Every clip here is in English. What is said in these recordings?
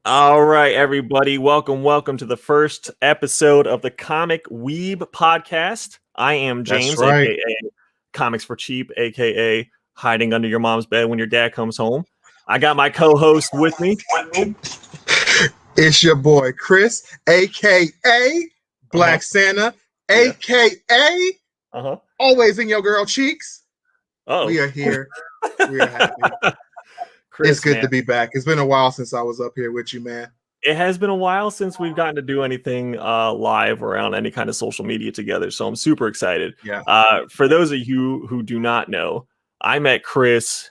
All right, everybody. Welcome to the first episode of the ComicXWeeb podcast. I am That's James, right. aka Comics for Cheap, aka hiding under your mom's bed when your dad comes home. I got my co-host with me. It's your boy Chris, aka Black Santa, Yeah. aka Uh-huh. always in your girl cheeks. Oh. We are here. We are happy. Chris, It's good man. to be back. It's been a while since I was up here with you, man. It has been a while since we've gotten to do anything live around any kind of social media together, so I'm super excited. Yeah. For those of you who do not know, I met Chris.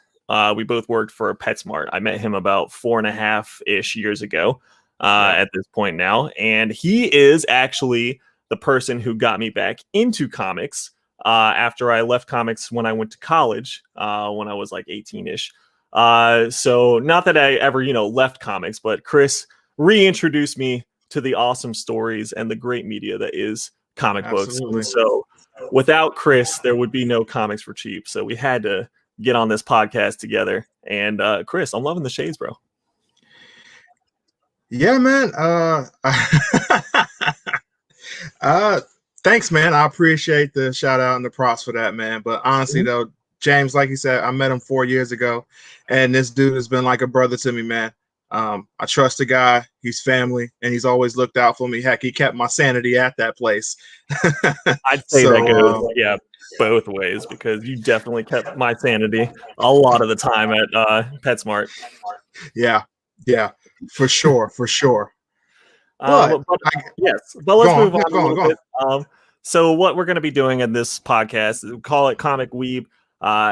We both worked for PetSmart. I met him about 4.5-ish years ago at this point now, and he is actually the person who got me back into comics after I left comics when I went to college when I was like 18-ish. So not that I ever, left comics, but Chris reintroduced me to the awesome stories and the great media that is comic books. And so without Chris, there would be no Comics for Cheap. So we had to get on this podcast together. And Chris, I'm loving the shades, bro. Yeah, man. Thanks, man. I appreciate the shout out and the props for that, man. But honestly, though, James, like you said, I met him 4 years ago, and this dude has been like a brother to me, man. I trust the guy. He's family, and he's always looked out for me. Heck, he kept my sanity at that place. I'd say that goes, both ways, because you definitely kept my sanity a lot of the time at PetSmart. Yeah, for sure. But let's move on a little bit. So what we're going to be doing in this podcast, we call it ComicXWeeb.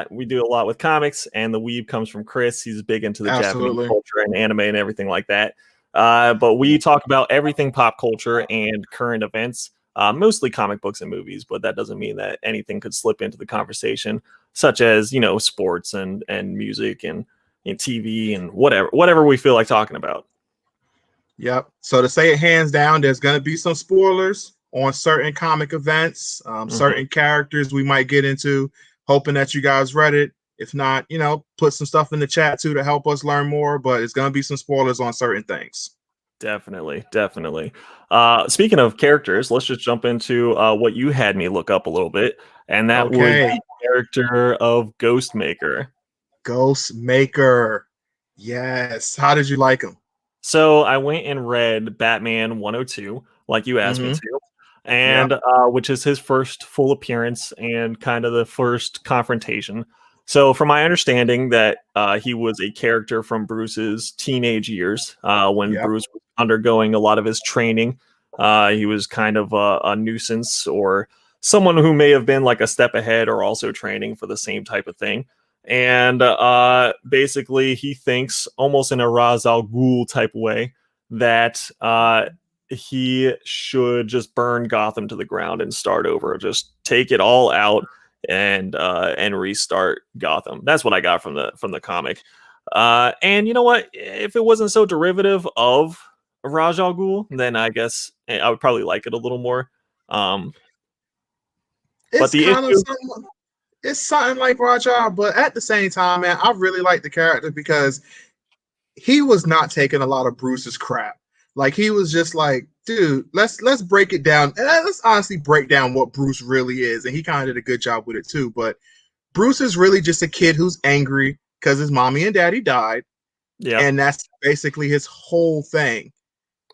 We do a lot with comics, and the weeb comes from Chris. He's big into the Japanese culture and anime and everything like that. But we talk about everything pop culture and current events, mostly comic books and movies, but that doesn't mean that anything could slip into the conversation, such as, sports and music and TV and whatever we feel like talking about. Yep. So to say it hands down, there's going to be some spoilers on certain comic events, certain characters we might get into. Hoping that you guys read it. If not, put some stuff in the chat too to help us learn more. But it's going to be some spoilers on certain things. Definitely. Speaking of characters, let's just jump into what you had me look up a little bit. And that was the character of Ghostmaker. Ghostmaker. Yes. How did you like him? So I went and read Batman 102, like you asked me to. And which is his first full appearance and kind of the first confrontation. So from my understanding that he was a character from Bruce's teenage years when Bruce was undergoing a lot of his training. He was kind of a nuisance or someone who may have been like a step ahead or also training for the same type of thing. And basically he thinks almost in a Ra's al Ghul type way that he should just burn Gotham to the ground and start over, just take it all out and restart Gotham. That's what I got from the comic. And you know what? If it wasn't so derivative of Ra's al Ghul, then I guess I would probably like it a little more. It's something like Ra's al, but at the same time, man, I really like the character because he was not taking a lot of Bruce's crap. Like he was just like, dude, let's break it down. And let's honestly break down what Bruce really is. And he kind of did a good job with it too. But Bruce is really just a kid who's angry because his mommy and daddy died. Yeah. And that's basically his whole thing.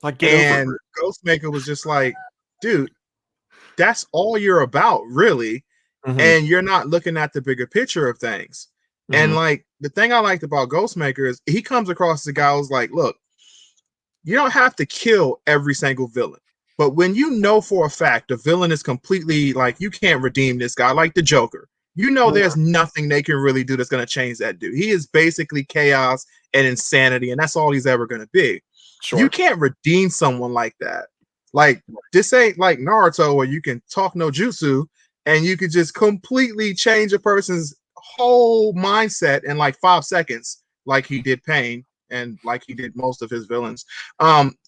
And Ghostmaker was just like, dude, that's all you're about, really. And you're not looking at the bigger picture of things. And like the thing I liked about Ghostmaker is he comes across as a guy who's like, look, you don't have to kill every single villain. But when you know for a fact the villain is completely like, you can't redeem this guy, like the Joker, there's nothing they can really do that's going to change that dude. He is basically chaos and insanity, and that's all he's ever going to be. Sure. You can't redeem someone like that. Like, this ain't like Naruto where you can talk no jutsu and you could just completely change a person's whole mindset in like 5 seconds, like he did Pain. And like he did most of his villains.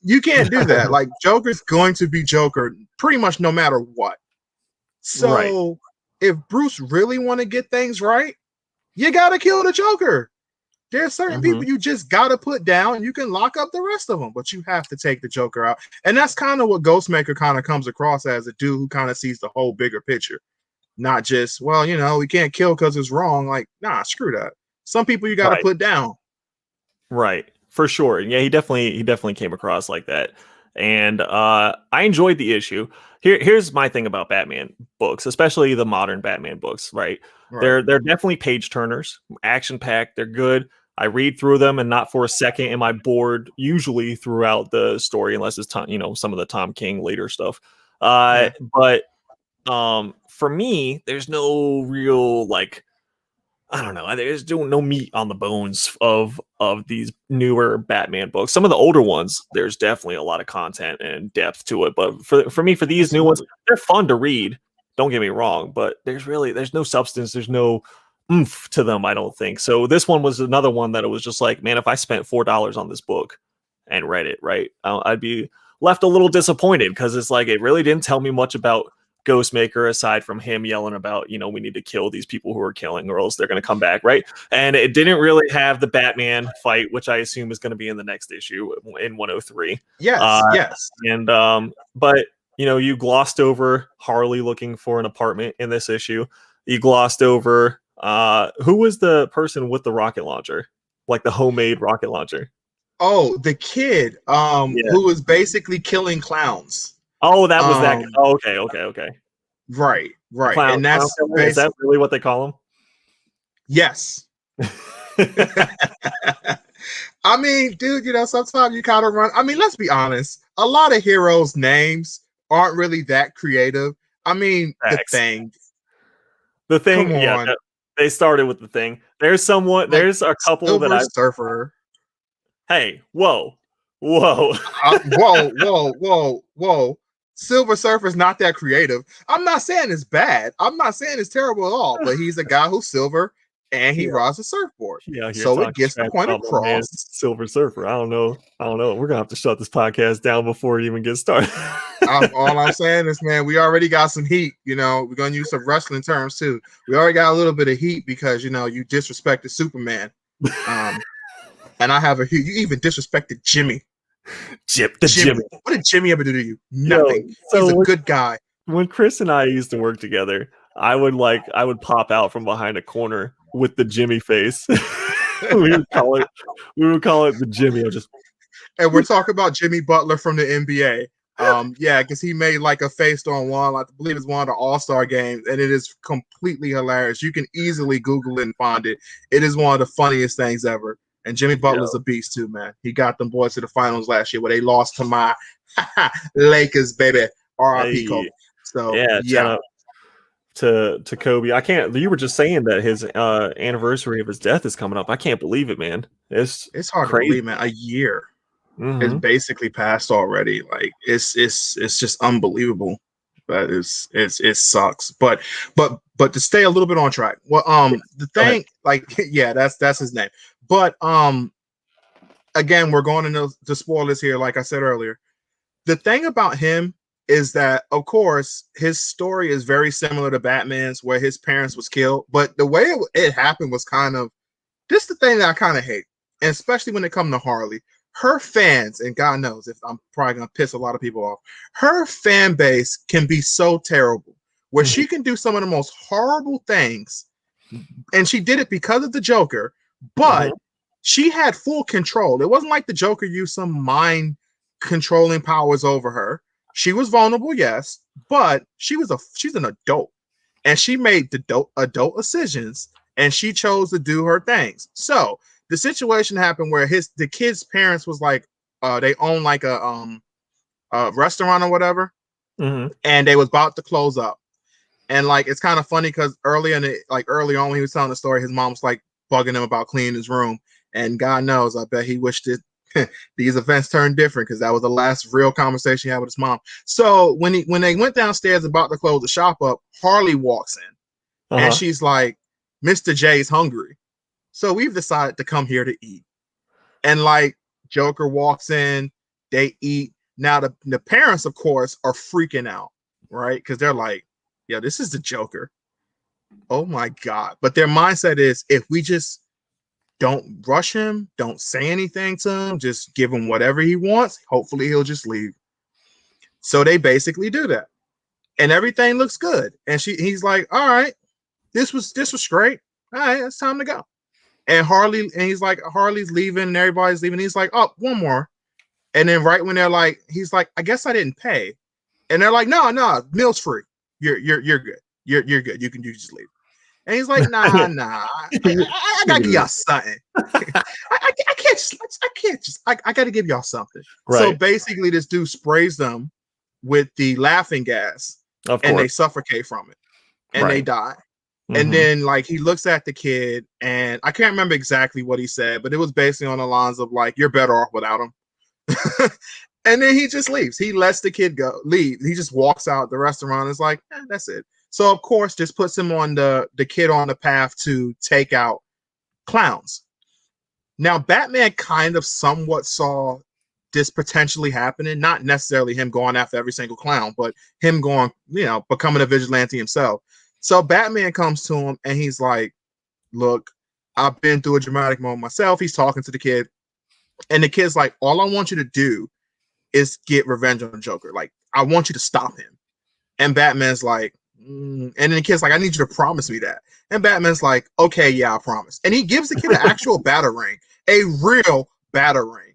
You can't do that. Like Joker's going to be Joker pretty much no matter what. So if Bruce really want to get things right, you got to kill the Joker. There's certain Mm-hmm. people you just gotta put down, and you can lock up the rest of them, but you have to take the Joker out. And that's kind of what Ghostmaker kind of comes across as, a dude who kind of sees the whole bigger picture, not just, well, we can't kill because it's wrong. Like, nah, screw that. Some people you gotta Right. put down. Right. For sure. Yeah, he definitely came across like that. And I enjoyed the issue. Here's my thing about Batman books, especially the modern Batman books, right? Right. They're definitely page turners, action packed, they're good. I read through them and not for a second am I bored usually throughout the story unless it's some of the Tom King later stuff. Yeah. But for me, there's no real like I don't know. There's no meat on the bones of these newer Batman books. Some of the older ones, there's definitely a lot of content and depth to it. But for me, for these new ones, Absolutely. they're fun to read. Don't get me wrong, but there's no substance. There's no oomph to them. I don't think so. This one was another one that it was just like, man, if I spent $4 on this book and read it, right, I'd be left a little disappointed because it's like it really didn't tell me much about Ghostmaker aside from him yelling about, we need to kill these people who are killing or else they're going to come back, right? And it didn't really have the Batman fight, which I assume is going to be in the next issue in 103. Yes, yes. And but you glossed over Harley looking for an apartment in this issue. You glossed over who was the person with the rocket launcher, like the homemade rocket launcher? Oh, the kid Yeah. who was basically killing clowns. Oh, that was that. Um, Oh, okay. right, The right. clown, And clown that's killer? Is that really what they call yes. him? I mean, dude, sometimes you kind of run. I mean, let's be honest. A lot of heroes' names aren't really that creative. I mean, the Facts. Thing. The Come Thing, yeah, on. they started with the Thing. Like There's a couple that Silver I. Surfer. Hey, whoa. Whoa. Silver Surfer's not that creative. I'm not saying it's bad. I'm not saying it's terrible at all, but he's a guy who's silver and he Yeah, rides a surfboard. yeah. Here So it talking gets the trash point about my man, across. Silver Surfer. I don't know. We're gonna have to shut this podcast down before it even gets started. All I'm saying is, man, we already got some heat. We're gonna use some wrestling terms too. We already got a little bit of heat because you disrespected Superman. And I have you even disrespected Jimmy. Jimmy. What did Jimmy ever do to you? Nothing. So He's a good guy. when Chris and I used to work together, I would pop out from behind a corner with the Jimmy face. we would call it the Jimmy. And we're talking about Jimmy Butler from the NBA. Yeah, because he made like a face on one, I believe it's one of the All-Star games, and it is completely hilarious. You can easily Google it and find it. It is one of the funniest things ever. And Jimmy Butler's a beast too, man. He got them boys to the finals last year where they lost to my Lakers, baby. R.I.P. Kobe. So yeah. Shout out to Kobe. I can't. You were just saying that his anniversary of his death is coming up. I can't believe it, man. It's hard crazy. to believe, man. A year. Mm-hmm. It's basically passed already. Like it's just unbelievable. That it sucks. But to stay a little bit on track. Well, the thing, like, yeah, that's his name. But again, we're going into the spoilers here, like I said earlier. The thing about him is that, of course, his story is very similar to Batman's, where his parents was killed. But the way it happened was kind of this the thing that I kind of hate, and especially when it comes to Harley. Her fans, and God knows if I'm probably gonna piss a lot of people off, her fan base can be so terrible where she can do some of the most horrible things, and she did it because of the Joker, but she had full control. It wasn't like the Joker used some mind controlling powers over her. She was vulnerable, yes, but she's an adult, and she made the adult decisions, and she chose to do her things. So the situation happened where the kid's parents was like, they own like a restaurant or whatever, and they was about to close up. And like it's kind of funny because early on when he was telling the story, his mom was like bugging him about cleaning his room. And God knows, I bet he wished these events turned different because that was the last real conversation he had with his mom. So when they went downstairs about to close the shop up, Harley walks in and she's like, Mr. J's hungry. So we've decided to come here to eat. And like Joker walks in, they eat. Now the parents, of course, are freaking out, right? Because they're like, yeah, this is the Joker. Oh my God. But their mindset is if we just Don't rush him. Don't say anything to him. Just give him whatever he wants. Hopefully he'll just leave. So they basically do that. And everything looks good. And he's like, all right, this was great. All right, it's time to go. And he's like, Harley's leaving, and everybody's leaving. He's like, oh, one more. And then right when they're like, he's like, I guess I didn't pay. And they're like, no, meal's free. You're good. You're good. You can just leave. And he's like, nah. I gotta give y'all something. I gotta give y'all something. Right. So basically, this dude sprays them with the laughing gas, and they suffocate from it, and they die. And then like he looks at the kid, and I can't remember exactly what he said, but it was basically on the lines of like, you're better off without him. And then he just leaves. He lets the kid leave. He just walks out the restaurant. It's like, that's it. So of course, just puts him on the kid on the path to take out clowns. Now, Batman kind of somewhat saw this potentially happening, not necessarily him going after every single clown, but him going, becoming a vigilante himself. So Batman comes to him and he's like, look, I've been through a dramatic moment myself. He's talking to the kid, and the kid's like, all I want you to do is get revenge on the Joker. Like, I want you to stop him. And Batman's like, and then the kid's like, I need you to promise me that. And Batman's like, okay, yeah, I promise. And he gives the kid an actual batarang, a real batarang.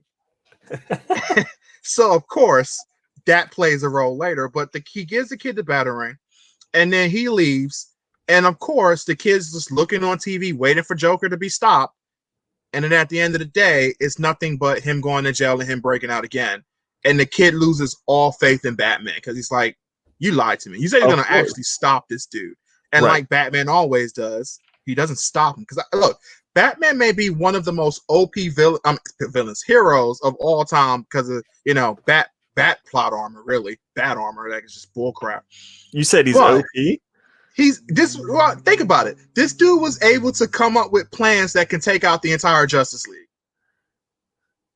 So of course that plays a role later, but he gives the kid the batarang, and then he leaves. And of course the kid's just looking on TV waiting for Joker to be stopped. And then at the end of the day, it's nothing but him going to jail and him breaking out again. And the kid loses all faith in Batman because he's like, you lied to me. You said you're going to actually stop this dude. And like Batman always does, he doesn't stop him. Because look, Batman may be one of the most OP heroes of all time because of, bat plot armor, really. Bat armor, that is just bullcrap. You said he's OP? Think about it. This dude was able to come up with plans that can take out the entire Justice League.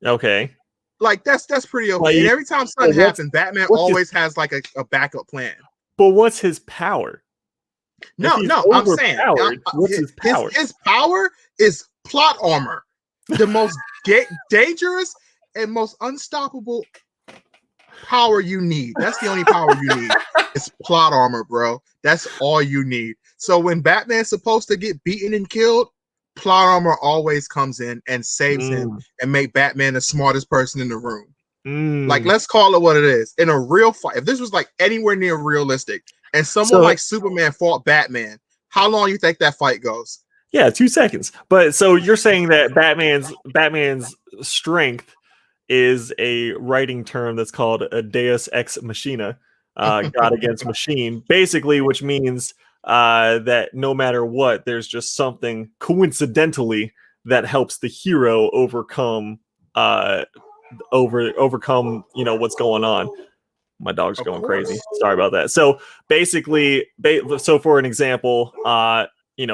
Okay. Like that's pretty okay. Like, and every time something happens, Batman always has like a backup plan. But what's his power? No, I'm saying what's his power? His power is plot armor. The most dangerous and most unstoppable power you need. That's the only power you need. It's plot armor, bro. That's all you need. So when Batman's supposed to get beaten and killed, plot armor always comes in and saves him and make Batman the smartest person in the room. Like, let's call it what it is. In a real fight, if this was like anywhere near realistic and someone like Superman fought Batman, how long you think that fight goes? Yeah, 2 seconds. But so you're saying that Batman's strength is a writing term that's called a Deus Ex Machina, God against machine, basically, which means that no matter what, there's just something coincidentally that helps the hero overcome what's going on. My dog's going crazy. Sorry about that. So basically, so for an example,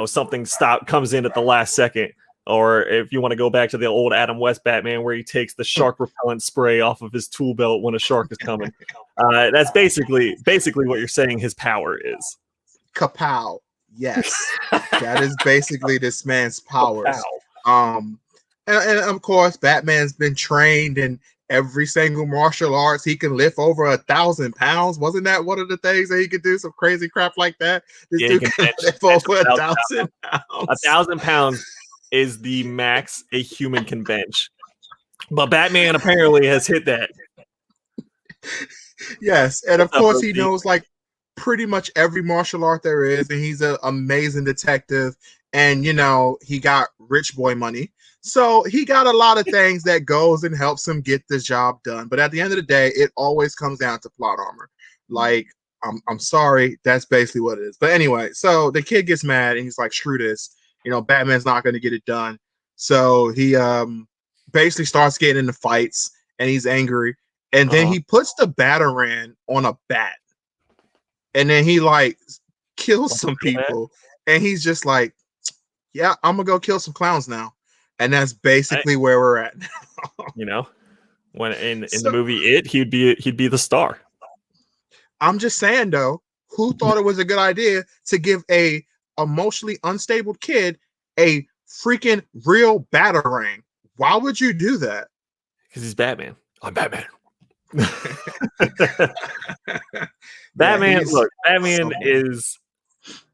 something comes in at the last second, or if you want to go back to the old Adam West Batman where he takes the shark repellent spray off of his tool belt when a shark is coming. That's basically what you're saying his power is. Kapow. Yes. That is basically this man's powers. And of course, Batman's been trained in every single martial arts. He can lift over 1,000 pounds. Wasn't that one of the things that he could do? Some crazy crap like that. This dude can lift over 1,000 pounds. 1,000 pounds is the max a human can bench. But Batman apparently has hit that. Yes, and of course he knows like pretty much every martial art there is, and he's an amazing detective, and he got rich boy money. So he got a lot of things that goes and helps him get the job done. But at the end of the day, it always comes down to plot armor. Like, I'm sorry, that's basically what it is. But anyway, so the kid gets mad and he's like, screw this. Batman's not going to get it done. So he basically starts getting into fights and he's angry. And then he puts the batarang on a bat. And then he like kills some people. And he's just like, yeah, I'm going to go kill some clowns now. And that's basically where we're at now. When in the movie he'd be the star. I'm just saying though, who thought it was a good idea to give a emotionally unstable kid a freaking real Batarang. Why would you do that? Because he's Batman. I'm Batman. Yeah, Look, Batman is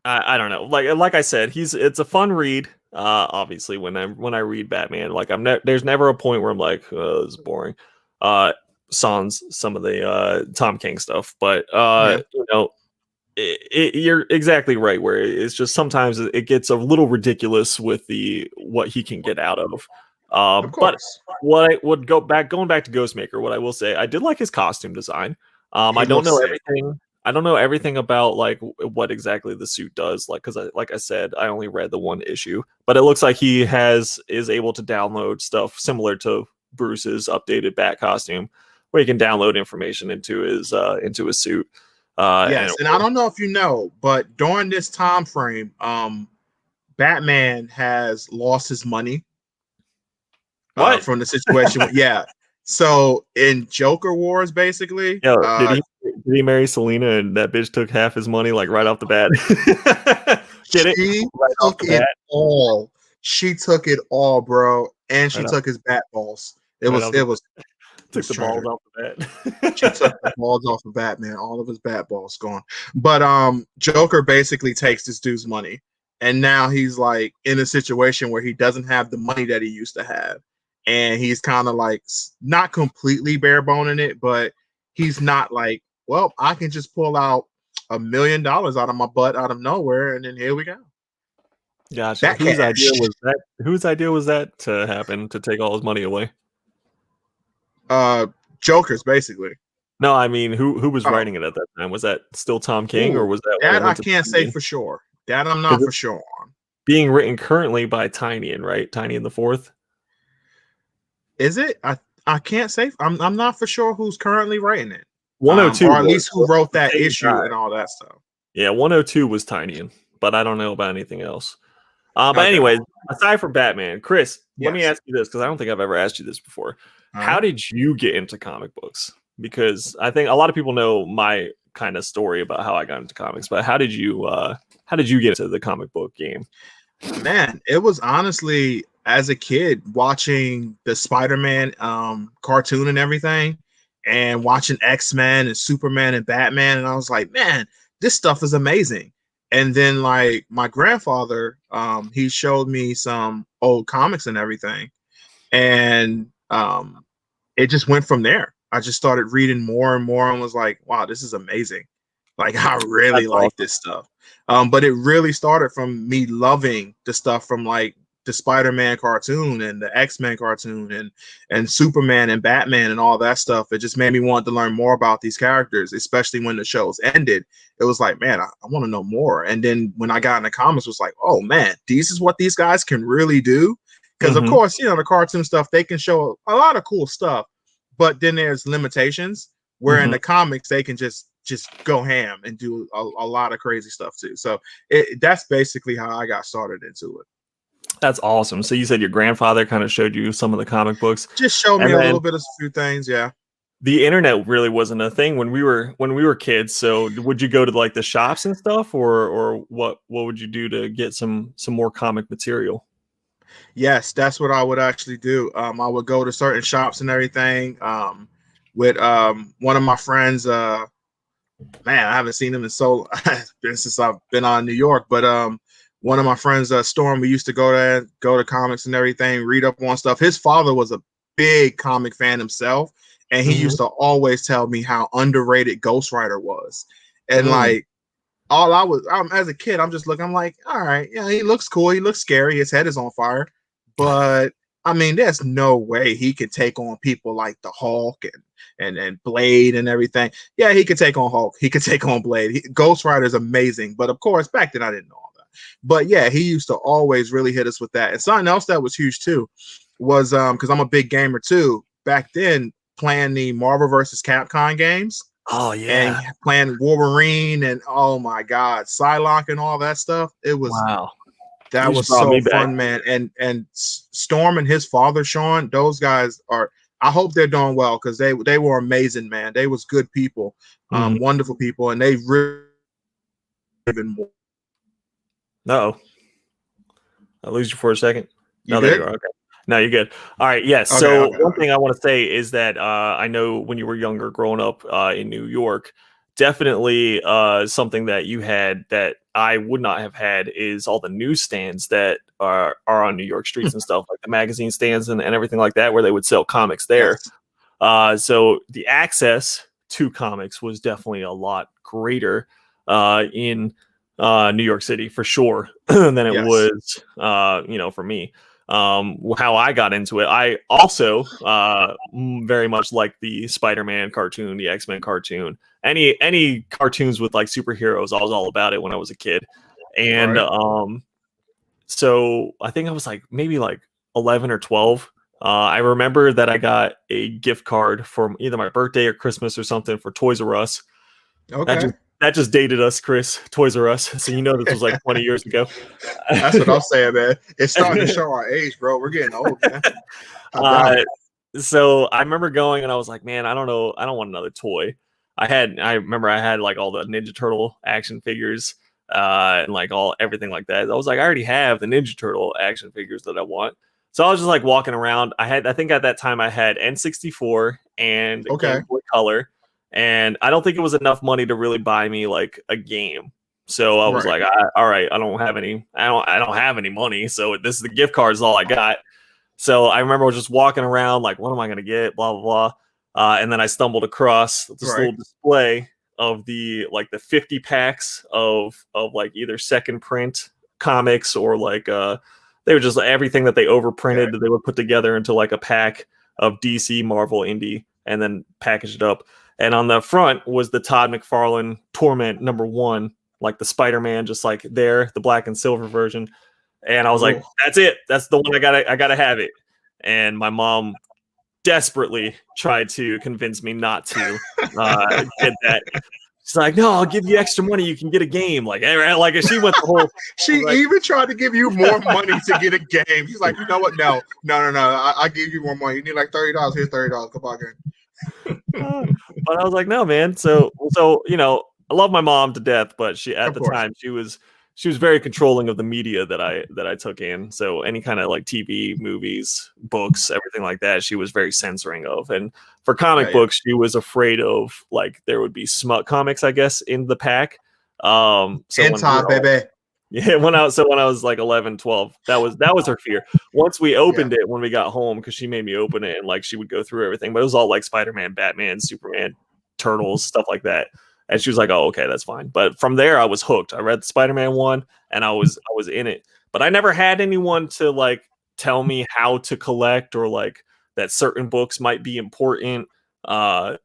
I don't know. Like I said, it's a fun read. Obviously when I read Batman, like there's never a point where I'm like, oh, this is boring. Sans some of the Tom King stuff, but you know, you're exactly right. Where it's just sometimes it gets a little ridiculous with what he can get out of. of But course. what I would going back to Ghostmaker, what I will say, I did like his costume design. He I don't looks know sick. everything. I don't know everything about like what exactly the suit does. Like, because like I said, I only read the one issue, but it looks like he is able to download stuff similar to Bruce's updated Bat costume, where he can download information into his suit. Yes, and I don't know if you know, but during this time frame, Batman has lost his money what? from the situation. Yeah, so in Joker Wars, basically, Yo, did he marry Selena and that bitch took half his money like right off the bat? Get it? she Right off took the it bat. all. She took it all, bro, and she Right off, took his bat balls. right off It the was took the balls treasure. off the She took the bat. balls off of Batman, all of his bat balls gone. But Joker basically takes this dude's money, and now he's like in a situation where he doesn't have the money that he used to have, and he's kind of like not completely bare boning it, but he's not like, well, I can just pull out $1 million out of my butt out of nowhere, and then here we go. Gotcha. That cash. Whose idea was that to happen to take all his money away? Uh, Joker's basically. No, I mean who was Oh, writing it at that time? Was that still Tom King, or ooh, was that when that it I went to can't say Tynion? for sure. That I'm not Because for it's sure on. being written currently by Tynion, right? Tynion the Fourth. Is it? I can't say. I'm not for sure who's currently writing it, 102 or at was, least so who wrote it's that the same issue guy. and all that stuff. Yeah, 102 was Tynion, but I don't know about anything else. But Okay. anyways, aside from Batman, Chris, let me Yes. ask you this because I don't think I've ever asked you this before. All How right. did you get into comic books? Because I think a lot of people know my kind of story about how I got into comics, but how did you get into the comic book game? Man, it was honestly as a kid watching the Spider-Man cartoon and everything, and watching X-Men and Superman and Batman, and I was like, man, this stuff is amazing. And then like my grandfather, he showed me some old comics and everything, and it just went from there. I just started reading more and more and was like, wow, this is amazing. Like, I really That's like awesome. this stuff. But it really started from me loving the stuff from like the Spider-Man cartoon and the X-Men cartoon and Superman and Batman and all that stuff. It just made me want to learn more about these characters, especially when the shows ended. It was like, man, I want to know more. And then when I got in the comics, it was like, oh man, this is what these guys can really do. Because of Mm-hmm. course, you know, the cartoon stuff, they can show a lot of cool stuff, but then there's limitations where in Mm-hmm. the comics they can just go ham and do a lot of crazy stuff too. So that's basically how I got started into it. That's awesome. So you said your grandfather kind of showed you some of the comic books, Just show me and a then little bit of a few things. Yeah. the internet really wasn't a thing when we were kids. So would you go to like the shops and stuff, or what would you do to get some more comic material? Yes, that's what I would actually do. I would go to certain shops and everything. With one of my friends, man, I haven't seen him in so been since I've been on New York. But one of my friends, Storm, we used to go to comics and everything, read up on stuff. His father was a big comic fan himself, and he Mm-hmm. used to always tell me how underrated Ghost Rider was. And Mm. like as a kid, I'm just looking. I'm like, all right, yeah, he looks cool. He looks scary. His head is on fire, but I mean, there's no way he could take on people like the Hulk and Blade and everything. Yeah, he could take on Hulk. He could take on Blade. Ghost Rider is amazing, but of course, back then I didn't know all that. But yeah, he used to always really hit us with that. And something else that was huge too was because I'm a big gamer too. Back then, playing the Marvel versus Capcom games Oh and yeah! playing Wolverine and oh my god, Psylocke and all that stuff. Wow, That you just was brought so me back. fun, man. And Storm and his father Sean, those guys are. I hope they're doing well because they were amazing, man. They was good people, Mm-hmm. wonderful people, and they really even more. No, I lose you for a second. You No, there you good? are. Okay. No, you're good. All right. Yes. Okay, So okay, one okay. thing I want to say is that I know when you were younger, growing up in New York, definitely something that you had that I would not have had is all the newsstands that are on New York streets and stuff, like the magazine stands and everything like that, where they would sell comics there. Yes. So the access to comics was definitely a lot greater in New York City for sure than it Yes. was, for me. How I got into it, I also very much like the Spider-Man cartoon, the X-Men cartoon, any cartoons with like superheroes. I was all about it when I was a kid, and Right. so I think I was like maybe like 11 or 12. I remember that I got a gift card for either my birthday or Christmas or something for Toys R Us. That Okay. just that just dated us, Chris. Toys R Us. So you know this was like 20 years ago. That's what I'm saying, man. It's starting to show our age, bro. We're getting old, man. I doubt uh, it. so I remember going and I was like, man, I don't know, I don't want another toy. I remember I had like all the Ninja Turtle action figures, and like all everything like that. I was like, I already have the Ninja Turtle action figures that I want. So I was just like walking around. I think at that time I had N64 and Okay. Game Boy Color, and I don't think it was enough money to really buy me like a game. So I was Right. like, all right, I don't have any money. So this is the gift card is all I got. So I remember just walking around like, what am I going to get? Blah, blah, blah. And then I stumbled across this Right. little display of the 50 packs of like either second print comics or like they were just everything that they Okay. overprinted that they would put together into like a pack of DC, Marvel, Indie, and then package it up. And on the front was the Todd McFarlane Torment #1, like the Spider-Man, just like there, the black and silver version. And I was like, Cool. that's it. That's the one I gotta have it. And my mom desperately tried to convince me not to get that. She's like, no, I'll give you extra money. You can get a game. Like, like she went the whole She like, even tried to give you more money to get a game. She's like, you know what? No, no, no, no. I give you more money. You need like $30. Here's $30. Come on, game. but I was like, no, man. So I love my mom to death, but she at Of the course. time she was very controlling of the media that I took in. So any kind of like TV, movies, books, everything like that, she was very censoring of. And for comic Yeah, yeah. books, she was afraid of like there would be smut comics, I guess, in the pack. So when Hentai, baby. yeah, when I was like 11, 12, that was her fear. Once we Yeah. opened it, when we got home, because she made me open it and like she would go through everything, but it was all like Spider-Man, Batman, Superman, Turtles, stuff like that. And she was like, "Oh, okay, that's fine." But from there, I was hooked. I read the Spider-Man one, and I was in it. But I never had anyone to like tell me how to collect or like that certain books might be important, or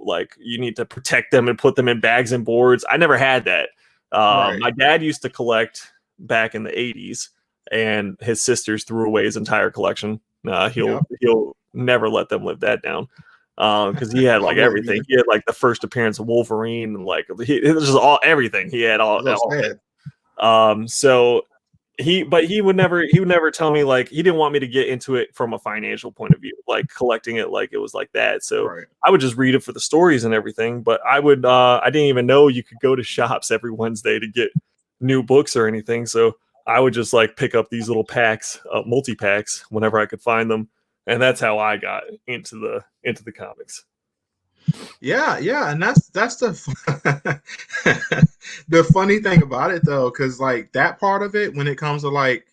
like you need to protect them and put them in bags and boards. I never had that. Right. My dad used to collect back in the 80s, and his sisters threw away his entire collection. He'll Yep. he'll never let them live that down, because he had I like wouldn't everything. either. He had like the first appearance of Wolverine, and like it was just all everything. He had all, That's what all I'm saying. so he would never tell me like he didn't want me to get into it from a financial point of view, like collecting it like it was like that. So Right. I would just read it for the stories and everything. But I didn't even know you could go to shops every Wednesday to get new books or anything. So I would just like pick up these little packs, multi packs, whenever I could find them, and that's how I got into the comics. Yeah, yeah, and that's the the funny thing about it though, because like that part of it, when it comes to like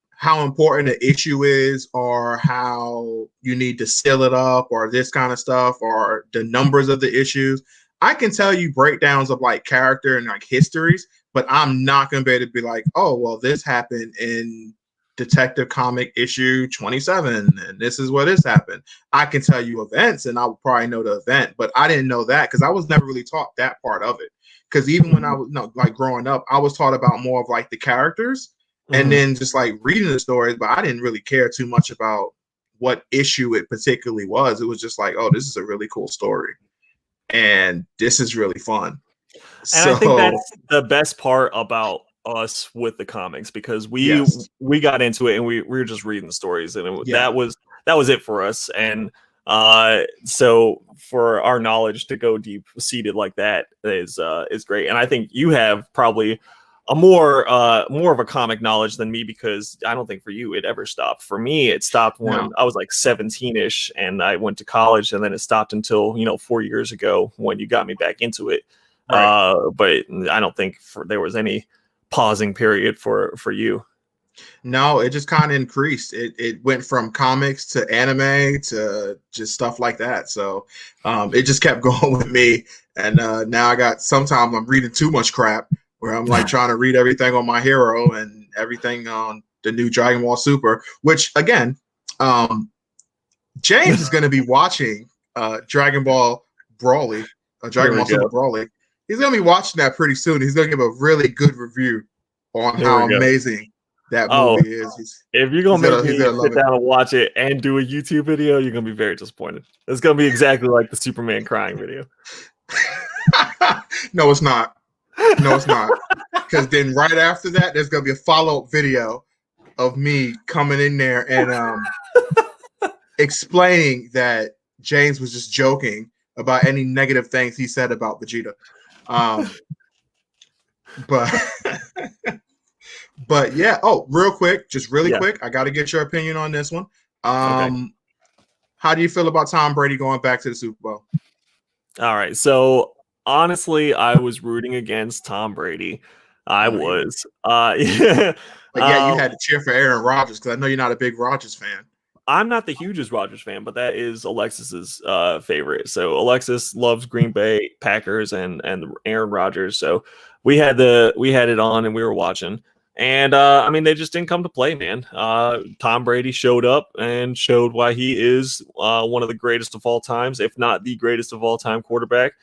how important the issue is, or how you need to seal it up, or this kind of stuff, or the numbers of the issues, I can tell you breakdowns of like character and like histories, but I'm not gonna be able to be like, oh, well, this happened in Detective Comic issue 27, and this is what this happened. I can tell you events, and I would probably know the event, but I didn't know that because I was never really taught that part of it. Because even when I was like growing up, I was taught about more of like the characters, and Mhm. then just like reading the stories, but I didn't really care too much about what issue it particularly was. It was just like, oh, this is a really cool story, and this is really fun. And I think So that's the best part about us with the comics, because we yes, we got into it and we were just reading the stories, and yeah, that was it for us. And so for our knowledge to go deep seated like that is great. And I think you have probably more of a comic knowledge than me, because I don't think for you it ever stopped. For me, it stopped when I was like 17ish and I went to college, and then it stopped until 4 years ago when you got me back into it. Right. But I don't think there was any pausing period for you. No, it just kind of increased. It went from comics to anime to just stuff like that. So it just kept going with me. And now sometimes I'm reading too much crap where I'm like trying to read everything on My Hero and everything on the new Dragon Ball Super, which again, James is going to be watching Dragon Ball Brawly, Dragon Ball Super Brawly. He's going to be watching that pretty soon. He's going to give a really good review on how amazing that movie is. If you're gonna make me sit down and watch it and do a YouTube video, you're gonna be very disappointed. It's gonna be exactly like the Superman crying video. No, it's not. No, it's not. Because then right after that, there's gonna be a follow-up video of me coming in there and explaining that James was just joking about any negative things he said about Vegeta. But yeah. Oh, real quick, quick. I got to get your opinion on this one. Okay. How do you feel about Tom Brady going back to the Super Bowl? All right. So honestly, I was rooting against Tom Brady. I was. Yeah. But yeah, you had to cheer for Aaron Rodgers because I know you're not a big Rodgers fan. I'm not the hugest Rodgers fan, but that is Alexis's favorite. So Alexis loves Green Bay Packers and Aaron Rodgers. So we had it on and we were watching. And I mean, they just didn't come to play, man. Tom Brady showed up and showed why he is one of the greatest of all times, if not the greatest of all time quarterback,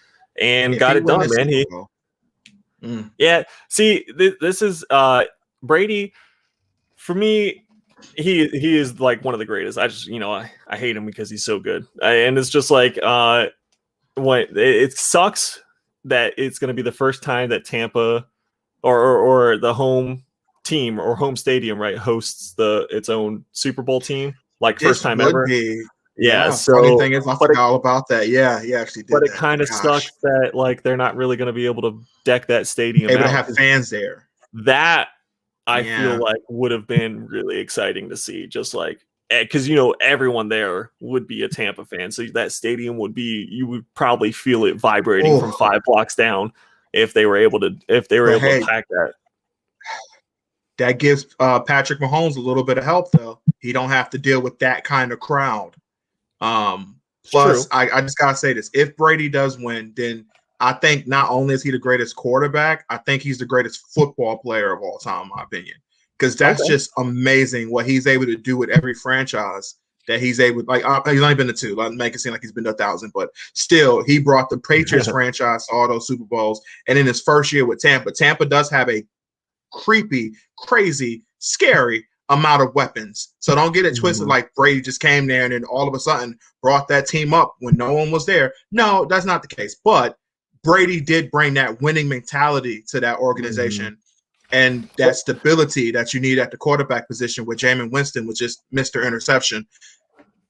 and got it done, man. Yeah. See, this is Brady. For me, he is like one of the greatest. I just I hate him because he's so good, and it's just like it sucks that it's going to be the first time that Tampa or the home team or home stadium, right, hosts its own Super Bowl team, like first time ever. Yeah. So funny thing is, I forgot all about that. Yeah, he actually did. But it kind of sucks that like they're not really going to be able to deck that stadium. Able to have fans there. That I feel like would have been really exciting to see, just like because everyone there would be a Tampa fan, so that stadium you would probably feel it vibrating from 5 blocks down if they were able to to pack that. That gives Patrick Mahomes a little bit of help, though. He don't have to deal with that kind of crowd. Plus, I just gotta say this: if Brady does win, then I think not only is he the greatest quarterback, I think he's the greatest football player of all time, in my opinion. Because that's just amazing what he's able to do with every franchise that he's able. Like he's only been to 2. I make it seem like he's been to 1,000, but still, he brought the Patriots franchise to all those Super Bowls. And in his first year with Tampa does have a creepy, crazy, scary amount of weapons. So don't get it twisted like Brady just came there and then all of a sudden brought that team up when no one was there. No, that's not the case. But Brady did bring that winning mentality to that organization and that stability that you need at the quarterback position, where Jameis Winston was just Mr. Interception.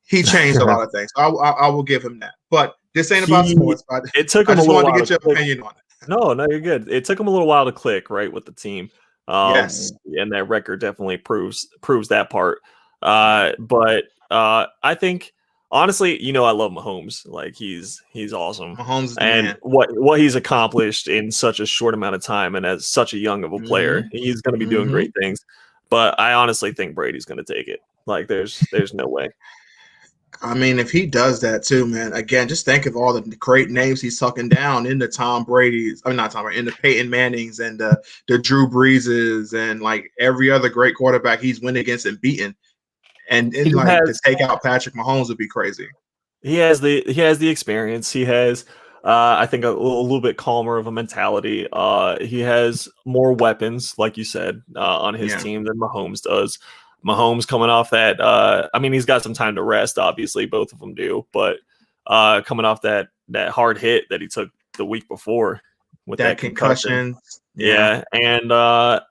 He changed a lot of things. I will give him that. But this ain't about sports. It took him a little while to get your opinion on it. No, you're good. It took him a little while to click, right, with the team. Yes, and that record definitely proves that part. But I think honestly, I love Mahomes. Like he's awesome. Mahomes is and man. what he's accomplished in such a short amount of time, and as such a young of a player, he's going to be doing great things. But I honestly think Brady's going to take it. Like there's no way. I mean, if he does that too, man, again, just think of all the great names he's sucking down in the Tom Brady's. I mean, not Tom Brady, in the Peyton Mannings and the Drew Breeses and like every other great quarterback he's went against and beaten. And to take out Patrick Mahomes would be crazy. He has the experience. He has, I think, a little bit calmer of a mentality. He has more weapons, like you said, on his team than Mahomes does. Mahomes coming off that, I mean, he's got some time to rest, obviously, both of them do, but coming off that hard hit that he took the week before with that concussion. Yeah. And the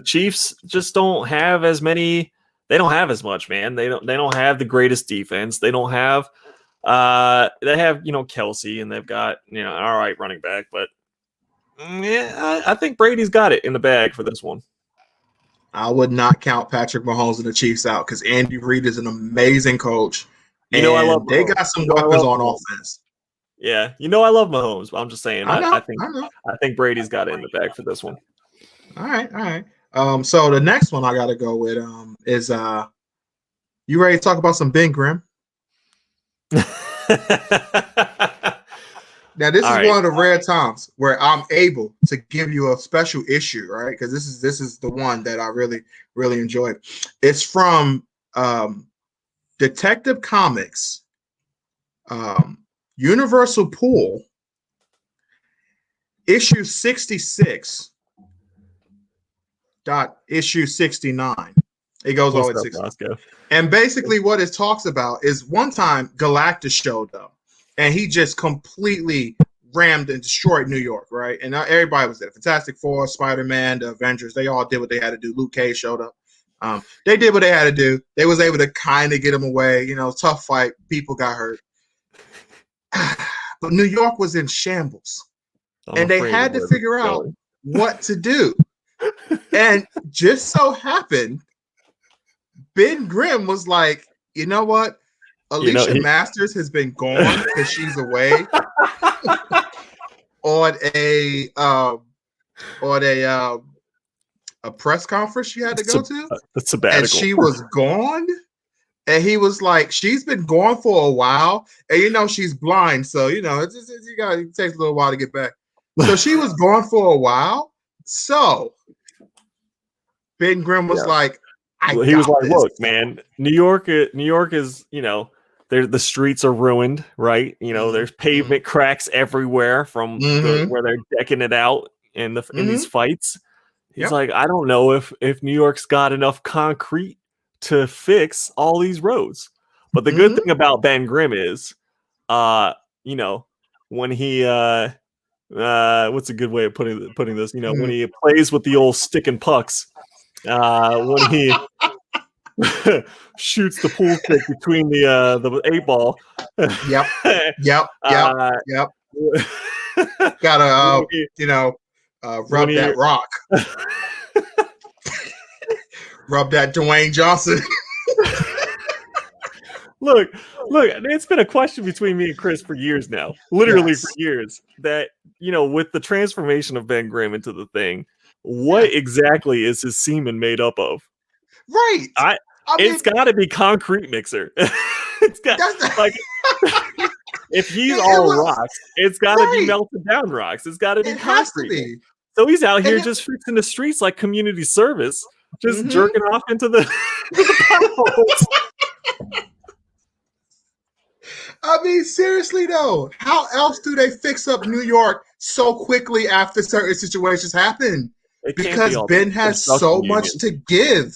Chiefs just don't have as many, they don't have as much, man. They don't have the greatest defense. They don't have, they have, Kelsey, and they've got, an all right running back, but Yeah, I think Brady's got it in the bag for this one. I would not count Patrick Mahomes and the Chiefs out because Andy Reid is an amazing coach, I love and they Mahomes. got some weapons on Mahomes. offense. Yeah, I love Mahomes. I'm just saying, I know. I think Brady's got it in the bag for this one. All right. So the next one I got to go with is you ready to talk about some Ben Grimm? Now, this is one of the rare times where I'm able to give you a special issue, right? Because this is the one that I really, really enjoyed. It's from Detective Comics, Universal Pool, issue 66, issue 69. It goes all the way to 69. And basically what it talks about is one time Galactus showed up. And he just completely rammed and destroyed New York, right? And everybody was there. Fantastic Four, Spider-Man, the Avengers, they all did what they had to do. Luke Cage showed up. They did what they had to do. They was able to kind of get him away. Tough fight. People got hurt. But New York was in shambles. And they had to figure out what to do. And just so happened, Ben Grimm was like, you know what? Alicia Masters has been gone because she's away on a press conference she had to go to. A sabbatical. And she was gone. And he was like, she's been gone for a while. And she's blind, so it takes a little while to get back. So she was gone for a while. So Ben Grimm was like, he was like, look, man, New York is, the streets are ruined, right? There's pavement cracks everywhere from where they're decking it out in these fights. He's like, I don't know if New York's got enough concrete to fix all these roads. But the good thing about Ben Grimm is, when he what's a good way of putting this? When he plays with the old stick and pucks, when he shoots the pool stick between the 8-ball. Yep. Gotta rub that rock. Rub that Dwayne Johnson. Look, it's been a question between me and Chris for years now. Literally for years. That, with the transformation of Ben Grimm into the Thing, what exactly is his semen made up of? Right. It's got to be concrete mixer. It's got like if he's rocks, it's got to be melted down rocks. It's got to be concrete. So he's out here just fixing the streets like community service, just jerking off into the potholes. I mean, seriously though, how else do they fix up New York so quickly after certain situations happen? Because Ben has so much to give.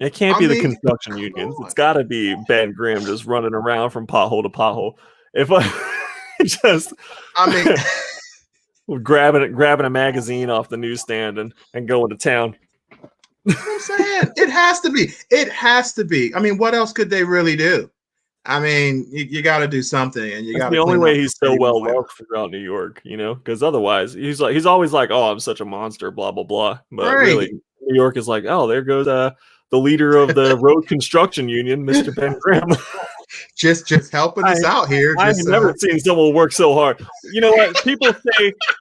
It can't be the construction unions. It's got to be Ben Grimm just running around from pothole to pothole. If I grabbing a magazine off the newsstand and going to town. You know what I'm saying? It has to be. It has to be. I mean, what else could they really do? I mean, you got to do something, and you got to. The only way he's so well loved throughout New York, because otherwise he's always like, "Oh, I'm such a monster," blah blah blah. But really, New York is like, "Oh, there goes the leader of the road construction union, Mr. Ben Grimm." just helping us out here. I've never seen someone work so hard. You know what?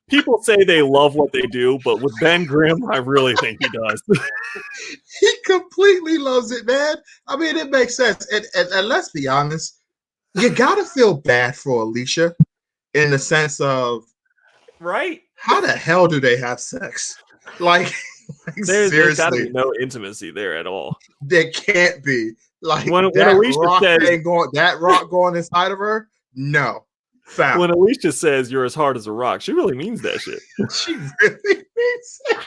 People say they love what they do, but with Ben Grimm, I really think he does. He completely loves it, man. I mean, it makes sense. And let's be honest, you gotta feel bad for Alicia in the sense of, right? How the hell do they have sex? Like there's got to be no intimacy there at all. There can't be. Like when that rock going inside of her, no. Foul. When Alicia says you're as hard as a rock, she really means that shit. She really means it.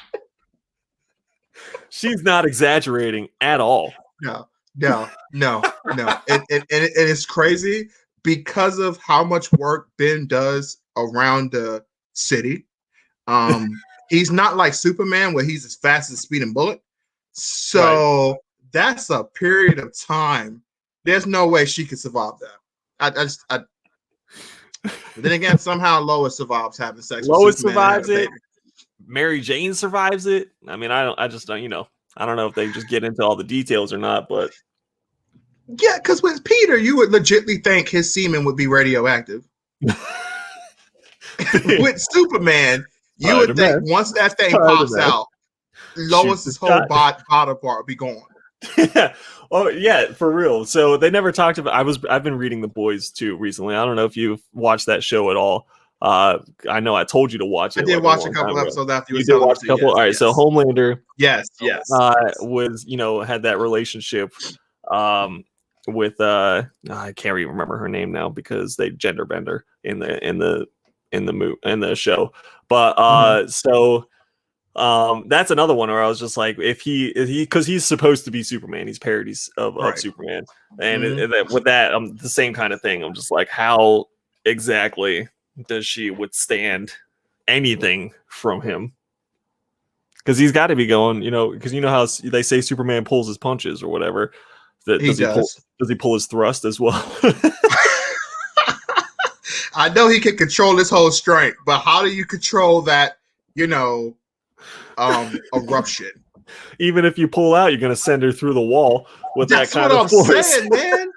She's not exaggerating at all. No. And it's crazy because of how much work Ben does around the city. He's not like Superman where he's as fast as a speeding bullet. So that's a period of time. There's no way she could survive that. But then again, somehow Lois survives having sex with Lois Superman and have survives a it. baby. Mary Jane survives it. I mean, I just don't, I don't know if they just get into all the details or not, but yeah, because with Peter, you would legitly think his semen would be radioactive. With Superman, you would think once that thing pops out, Lois's whole body part would be gone. Oh yeah, for real. So they never talked about. I've been reading The Boys too recently. I don't know if you've watched that show at all. I know I told you to watch it. I did watch a couple episodes after you did watch a couple. Yes, all right, yes. so Homelander, yes, was had that relationship with I can't even remember her name now because they gender bender in the show. But so. That's another one where I was just like, if he because he's supposed to be Superman, he's parodies of Superman, and with that, the same kind of thing. I'm just like, how exactly does she withstand anything from him? Because he's got to be going, because how they say Superman pulls his punches or whatever. Does he pull his thrust as well? I know he can control his whole strength, but how do you control that? Eruption. Even if you pull out, you're going to send her through the wall with that's that kind of force. That's what I'm saying, man.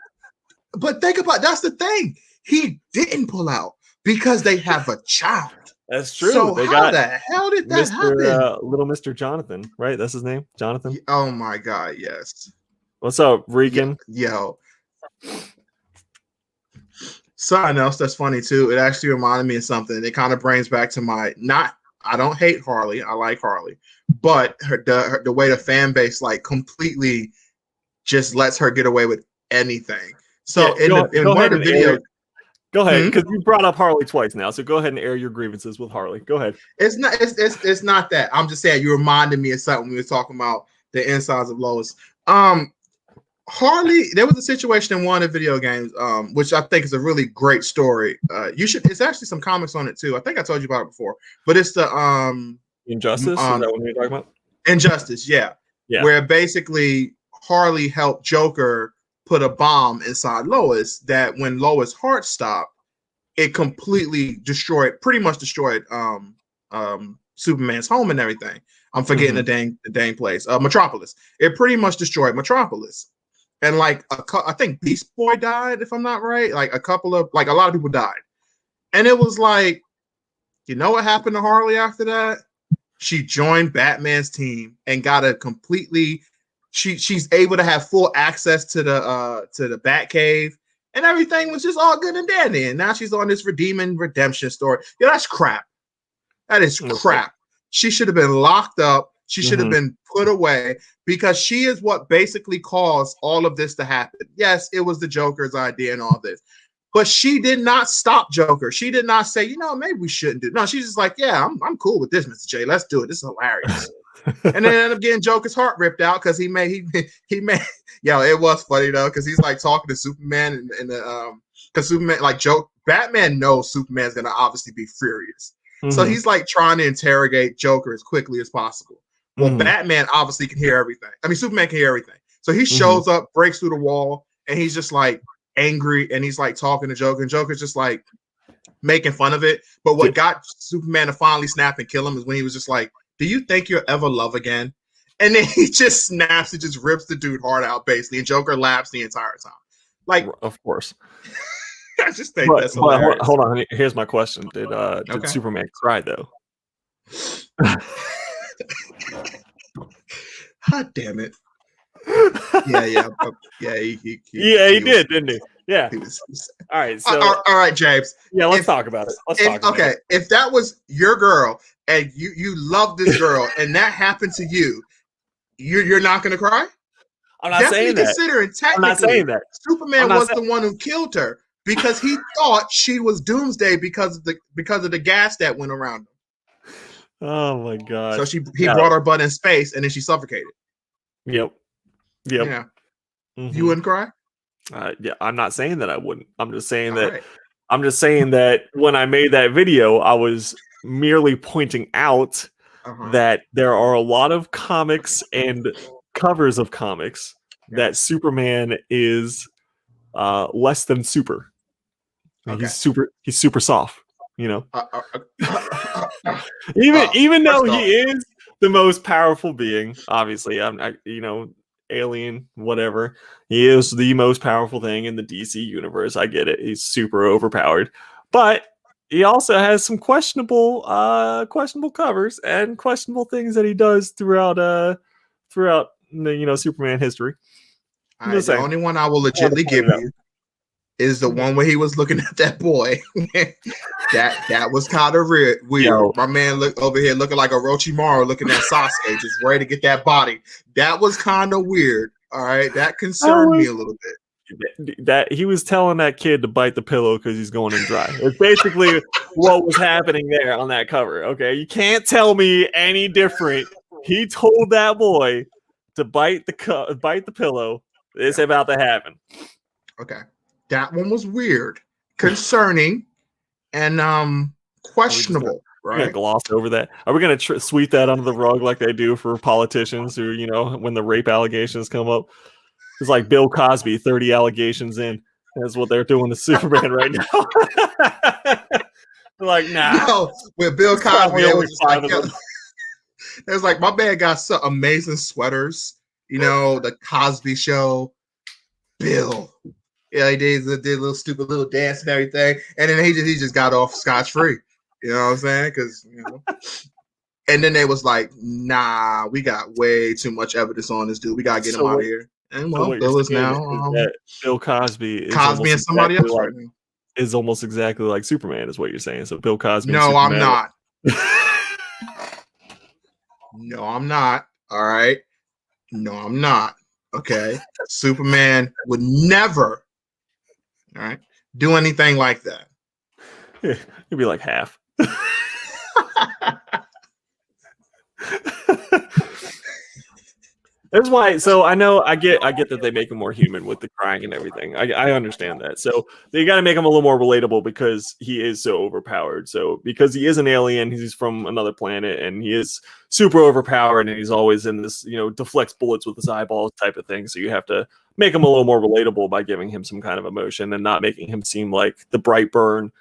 But think about that's the thing. He didn't pull out because they have a child. That's true. So how the hell did that happen? Little Mr. Jonathan, right? That's his name, Jonathan. Oh my God, yes. What's up, Rican? Yo. Something else that's funny too. It actually reminded me of something. It kind of brings back to I don't hate Harley. I like Harley, but the way the fan base completely just lets her get away with anything. So in one of the videos, go ahead because you brought up Harley twice now. So go ahead and air your grievances with Harley. Go ahead. It's not that. I'm just saying you reminded me of something when we were talking about the insides of Lois. Harley, there was a situation in one of the video games, which I think is a really great story. It's actually some comics on it too. I think I told you about it before, but it's the Injustice. Is that what you're talking about? Injustice, yeah. Where basically Harley helped Joker put a bomb inside Lois that when Lois' heart stopped, it completely pretty much destroyed Superman's home and everything. I'm forgetting the dang place. Metropolis. It pretty much destroyed Metropolis. And I think Beast Boy died, if I'm not right. A lot of people died. And it was like, you know what happened to Harley after that? She joined Batman's team and got a completely. She's able to have full access to the Batcave, and everything was just all good and dandy. And now she's on this redemption story. Yeah, that's crap. That is crap. She should have been locked up. She should have been put away because she is what basically caused all of this to happen. Yes, it was the Joker's idea and all this, but she did not stop Joker. She did not say, maybe we shouldn't do. No, she's just like, yeah, I'm cool with this, Mr. J. Let's do it. This is hilarious. And then ended up getting Joker's heart ripped out because he made. It was funny though because he's talking to Superman and because Superman Batman knows Superman's gonna obviously be furious, so he's trying to interrogate Joker as quickly as possible. Well, Batman obviously can hear everything. I mean, Superman can hear everything. So he shows up, breaks through the wall, and he's just angry, and he's talking to Joker, and Joker's just making fun of it. But what got Superman to finally snap and kill him is when he was just do you think you'll ever love again? And then he just snaps and just rips the dude heart out, basically, and Joker laughs the entire time. Of course. I just think that's hilarious. Hold on. Here's my question. Did Superman cry, though? God damn it. Yeah. He did, didn't he? Yeah. All right. So, all right, James. Yeah, let's talk about it. If that was your girl and you love this girl and that happened to you, you're not going to cry? I'm not saying that. Considering technically, I'm not saying that. Superman was the one who killed her because he thought she was Doomsday because of the gas that went around him. Oh my God! So he brought her butt in space and then she suffocated. Yep. Yeah. You wouldn't cry? Yeah, I'm not saying that I wouldn't. I'm just saying I'm just saying that when I made that video, I was merely pointing out that there are a lot of comics and covers of comics that Superman is less than super. Okay. He's super soft, you know. Well, Even though first he off, is the most powerful being, obviously, you know, alien, whatever. He is the most powerful thing in the DC universe. I get it. He's super overpowered, but he also has some questionable covers and questionable things that he does throughout you know, Superman history. all I'm right, just the saying. only one I will I had to legitly point give it out. you is the one where he was looking at that boy. that was kind of weird. Yo. My man look over here looking like a Orochimaru looking at Sasuke, just ready to get that body. That was kind of weird. All right, that concerned me a little bit. That he was telling that kid to bite the pillow because he's going in dry. It's basically what was happening there on that cover. Okay, you can't tell me any different. He told that boy to bite the pillow. It's about to happen. Okay, that one was weird, concerning, and questionable. We're gonna Right? gloss over that. Are we gonna sweep that under the rug like they do for politicians who, you know, when the rape allegations come up? It's like Bill Cosby, 30 allegations in. That's what they're doing to Superman right now. They're like, nah, No, with Bill it's Cosby, probably they only was just 5 like, of yo, them. it was like, my man got some amazing sweaters. You know, the Cosby Show, Bill. Yeah, he did a little stupid little dance and everything, and then he just got off scotch free. You know what I'm saying? Because you know. And then they was like, nah, we got way too much evidence on this dude. We gotta get him So out what, of here. And so well, what you're Bill is saying now is that Bill Cosby Cosby and somebody else right now. is almost exactly like Superman, is what you're saying. So Bill Cosby and No, I'm Superman. not. No, I'm not. All right. No, I'm not. Okay. Superman would never, all right, do anything like that. It'd be like half. That's why. So I get that they make him more human with the crying and everything. I understand that. So they got to make him a little more relatable because he is so overpowered. So because he is an alien, he's from another planet, and he is super overpowered, and he's always in this, you know, deflects bullets with his eyeballs type of thing. So you have to make him a little more relatable by giving him some kind of emotion and not making him seem like the Brightburn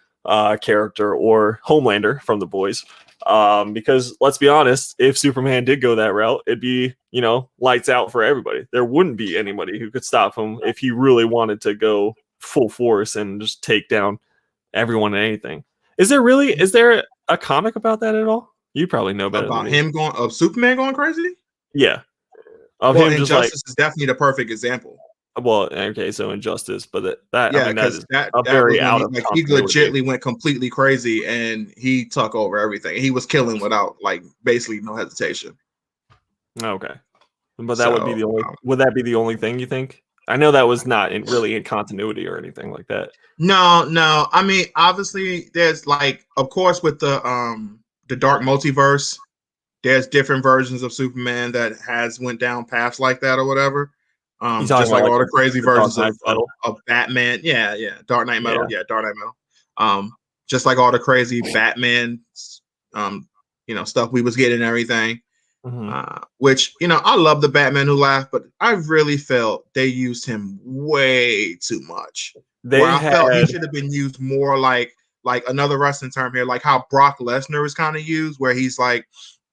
character or Homelander from The Boys. Because let's be honest, if Superman did go that route, it'd be, you know, lights out for everybody. There wouldn't be anybody who could stop him if he really wanted to go full force and just take down everyone and anything. Is there a comic about that at all? You probably know better than About me. him going of Superman going crazy? Yeah. Of Well, him just like, Injustice is definitely the perfect example. well, okay, so Injustice, but that I Yeah, mean that because is that a that very was when out he of like he continuity. legitly went completely crazy and he took over everything. He was killing without like basically no hesitation. Okay. But that would be So the only. Would that be the only thing you think? I know that was not really in continuity or anything like that. no. I mean, obviously, there's like, of course, with the Dark Multiverse, there's different versions of Superman that has went down paths like that or whatever. You talking Just about like like all the crazy the Dark versions Knight Metal? of Batman. Yeah, Dark Knight Yeah. Metal. Yeah, Dark Knight Metal. Just like all the crazy Batman, stuff we was getting and everything. Mm-hmm. Which, I love the Batman Who Laughed, but I really felt they used him way too much. Where They I felt he had. should have been used more like another wrestling term here, like how Brock Lesnar was kind of used, where he's like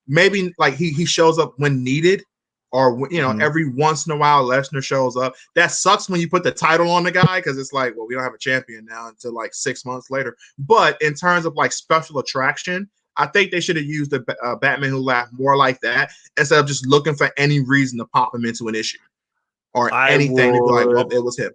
maybe like he shows up when needed, or every once in a while Lesnar shows up. That sucks when you put the title on the guy because it's like, well, we don't have a champion now until like 6 months later. But in terms of like special attraction, I think they should have used the Batman Who Laughed more like that instead of just looking for any reason to pop him into an issue or I anything to be like, well, would it was him.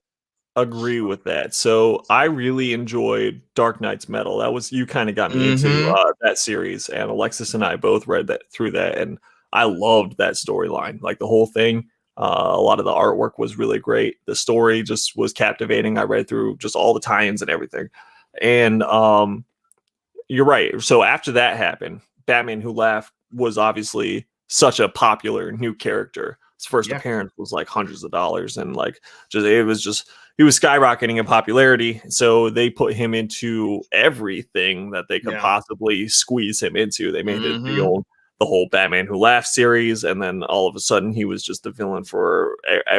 agree with that. So I really enjoyed Dark Knight's Metal. That was, you kind of got me into that series, and Alexis and I both read that through that, and I loved that storyline. Like the whole thing. A lot of the artwork was really great. The story just was captivating. I read through just all the tie-ins and everything, and you're right. So after that happened, Batman Who Laughed was obviously such a popular new character. His first appearance was like hundreds of dollars, and like he was skyrocketing in popularity. So they put him into everything that they could possibly squeeze him into. They made it the whole Batman Who Laughed series, and then all of a sudden he was just the villain for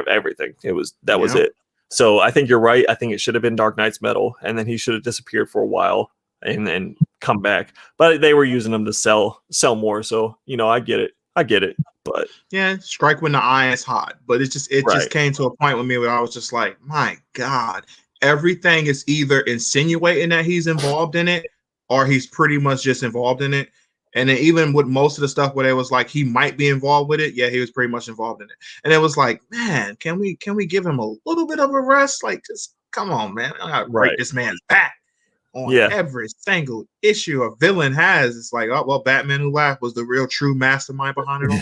everything. Was it. So I think you're right. I think it should have been Dark Knight's Metal, and then he should have disappeared for a while and then come back. But they were using him to sell more. So I get it. But yeah, strike when the iron is hot. But it just right. came to a point with me where I was just like, my God, everything is either insinuating that he's involved in it, or he's pretty much just involved in it. And then even with most of the stuff where it was like he might be involved with it, yeah, he was pretty much involved in it. And it was like, man, can we give him a little bit of a rest? Like, just come on, man. I gotta break this man's back on every single issue a villain has. It's like, oh well, Batman Who Laughed was the real true mastermind behind it all.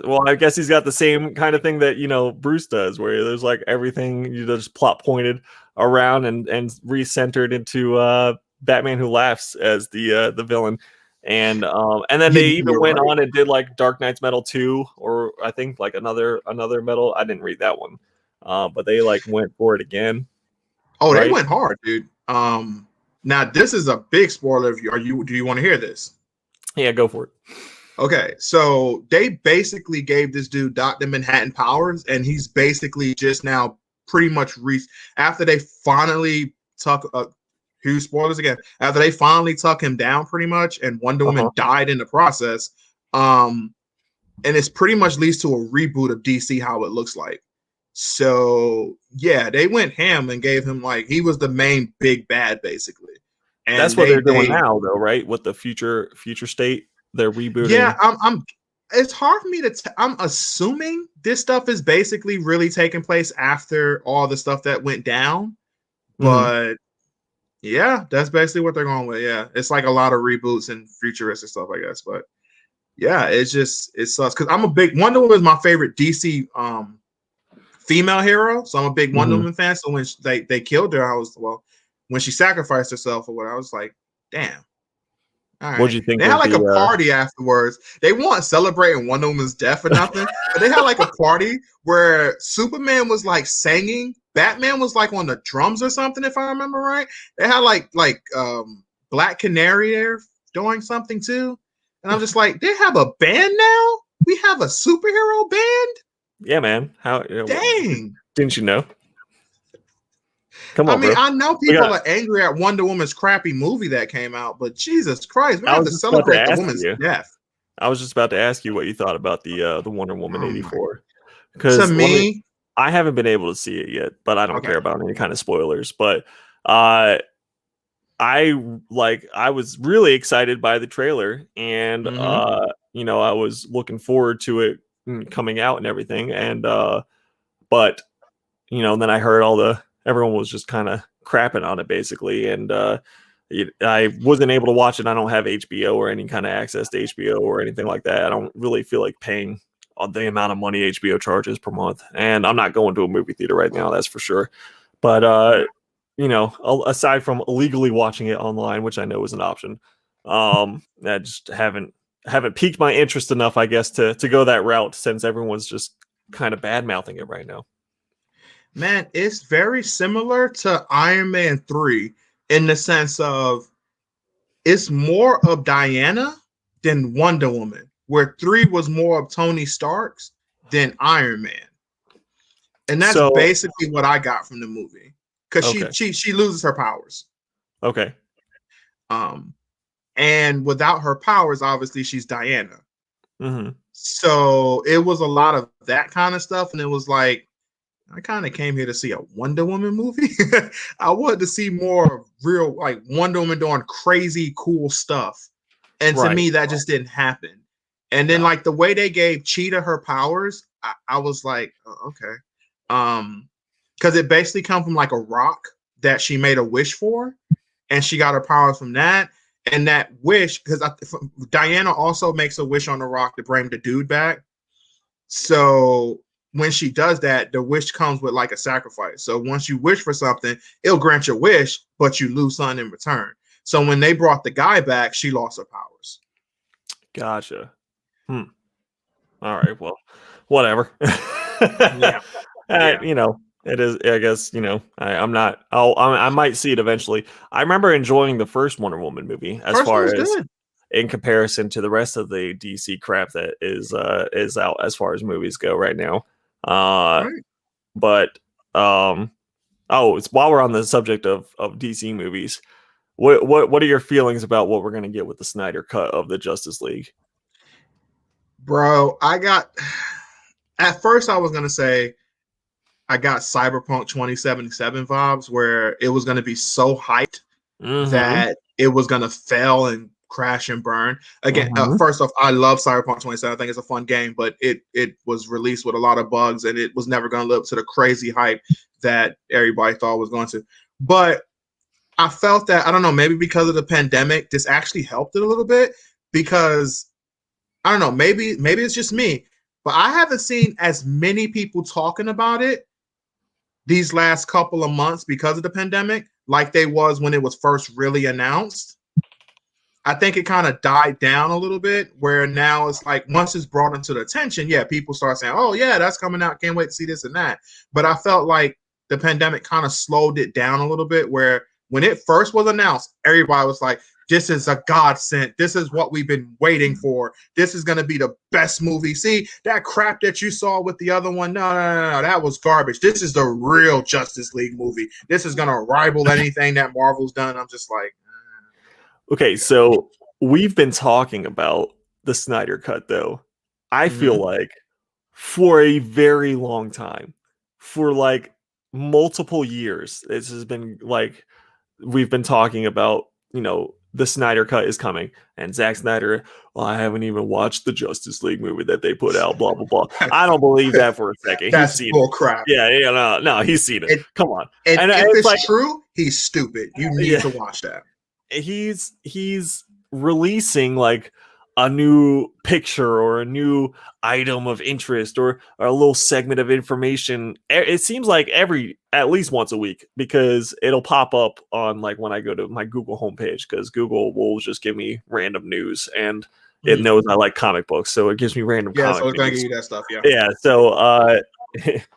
Well, I guess he's got the same kind of thing that Bruce does, where there's like everything just plot pointed around and recentered into Batman Who Laughs as the villain, and then they even went on and did like Dark Knight's Metal 2, or I think like another metal. I didn't read that one, but they like went for it again. Oh, right? They went hard, dude. Now this is a big spoiler. Do you want to hear this? Yeah, go for it. Okay, so they basically gave this dude Dr. Manhattan powers, and he's basically just now pretty much after they finally tuck huge spoilers again. After they finally tuck him down pretty much, and Wonder Woman died in the process, and it's pretty much leads to a reboot of DC how it looks like. So yeah, they went ham and gave him like he was the main big bad basically. And that's what they're doing now, though, right? With the future state. They're rebooting. Yeah, I'm. It's hard for me to. I'm assuming this stuff is basically really taking place after all the stuff that went down, but yeah, that's basically what they're going with. Yeah, it's like a lot of reboots and futuristic stuff, I guess. But yeah, it sucks because I'm a big Wonder Woman is my favorite DC female hero, so I'm a big Wonder Woman fan. So when they killed her, when she sacrificed herself or what, I was like, damn. All right. What do you think? They had like a party afterwards. They weren't celebrating Wonder Woman's death or nothing, but they had like a party where Superman was like singing, Batman was like on the drums or something, if I remember right. They had like Black Canary there doing something too, and I'm just like, they have a band now. We have a superhero band. Yeah, man. How? Dang! Didn't you know? Come on, I mean, bro. I know people are angry at Wonder Woman's crappy movie that came out, but Jesus Christ, we have to celebrate the woman's death. I was just about to ask you what you thought about the Wonder Woman 84. Because to me, I haven't been able to see it yet, but I don't care about any kind of spoilers. But I was really excited by the trailer, and I was looking forward to it coming out and everything. And but then I heard everyone was just kind of crapping on it basically, and I wasn't able to watch it. I don't have HBO or any kind of access to HBO or anything like that. I don't really feel like paying the amount of money HBO charges per month, and I'm not going to a movie theater right now, that's for sure. But aside from illegally watching it online, which I know is an option, I just haven't piqued my interest enough, I guess, to go that route, since everyone's just kind of bad mouthing it right now. Man, it's very similar to Iron Man 3 in the sense of it's more of Diana than Wonder Woman, where 3 was more of Tony Stark's than Iron Man. And that's basically what I got from the movie, because she loses her powers. Okay. And without her powers, obviously she's Diana. Mm-hmm. So it was a lot of that kind of stuff, and it was like, I kind of came here to see a Wonder Woman movie. I wanted to see more real, like Wonder Woman doing crazy, cool stuff. And to me, that just didn't happen. And then like the way they gave Cheetah her powers, I was like, oh, okay. Because it basically come from like a rock that she made a wish for, and she got her powers from that. And that wish, because Diana also makes a wish on the rock to bring the dude back. So when she does that, the wish comes with like a sacrifice. So once you wish for something, it'll grant your wish, but you lose something in return. So when they brought the guy back, she lost her powers. Gotcha. All right. Well, whatever. Yeah. It is. I guess I'm not. I might see it eventually. I remember enjoying the first Wonder Woman movie in comparison to the rest of the DC crap that is out as far as movies go right now. But it's while we're on the subject of DC movies, what are your feelings about what we're gonna get with the Snyder cut of the Justice League? Bro, at first I was gonna say I got Cyberpunk 2077 vibes where it was gonna be so hyped Mm-hmm. that it was gonna fail and crash and burn. Again, Mm-hmm. first off, I love Cyberpunk 27. I think it's a fun game, but it was released with a lot of bugs and it was never gonna live up to the crazy hype that everybody thought it was going to. But I felt that, I don't know, maybe because of the pandemic, this actually helped it a little bit because I don't know, maybe it's just me, but I haven't seen as many people talking about it these last couple of months because of the pandemic like they was when it was first really announced. I think it kind of died down a little bit where now it's like once it's brought into the attention, yeah, people start saying, oh yeah, that's coming out, can't wait to see this and that. But I felt like the pandemic kind of slowed it down a little bit where when it first was announced, everybody was like, this is a godsend. This is what we've been waiting for. This is going to be the best movie. See, that crap that you saw with the other one, no, that was garbage. This is the real Justice League movie. This is going to rival anything that Marvel's done. I'm just like, Okay, so we've been talking about the Snyder cut, though. I feel like for a very long time, for like multiple years, this has been like we've been talking about, the Snyder cut is coming, and Zack Snyder, well, I haven't even watched the Justice League movie that they put out, blah blah blah. I don't believe that for a second. He's that's seen it. bull crap. Yeah, no, he's seen it. And, Come on. and And if it's like, it's true, he's stupid. You need yeah, to watch that. he's releasing like a new picture or a new item of interest or a little segment of information. It seems like at least once a week, because it'll pop up on like when I go to my Google homepage, because Google will just give me random news, and it knows I like comic books, so it gives me random Yeah, so comic it's gonna news. give you that stuff. Yeah. Yeah, so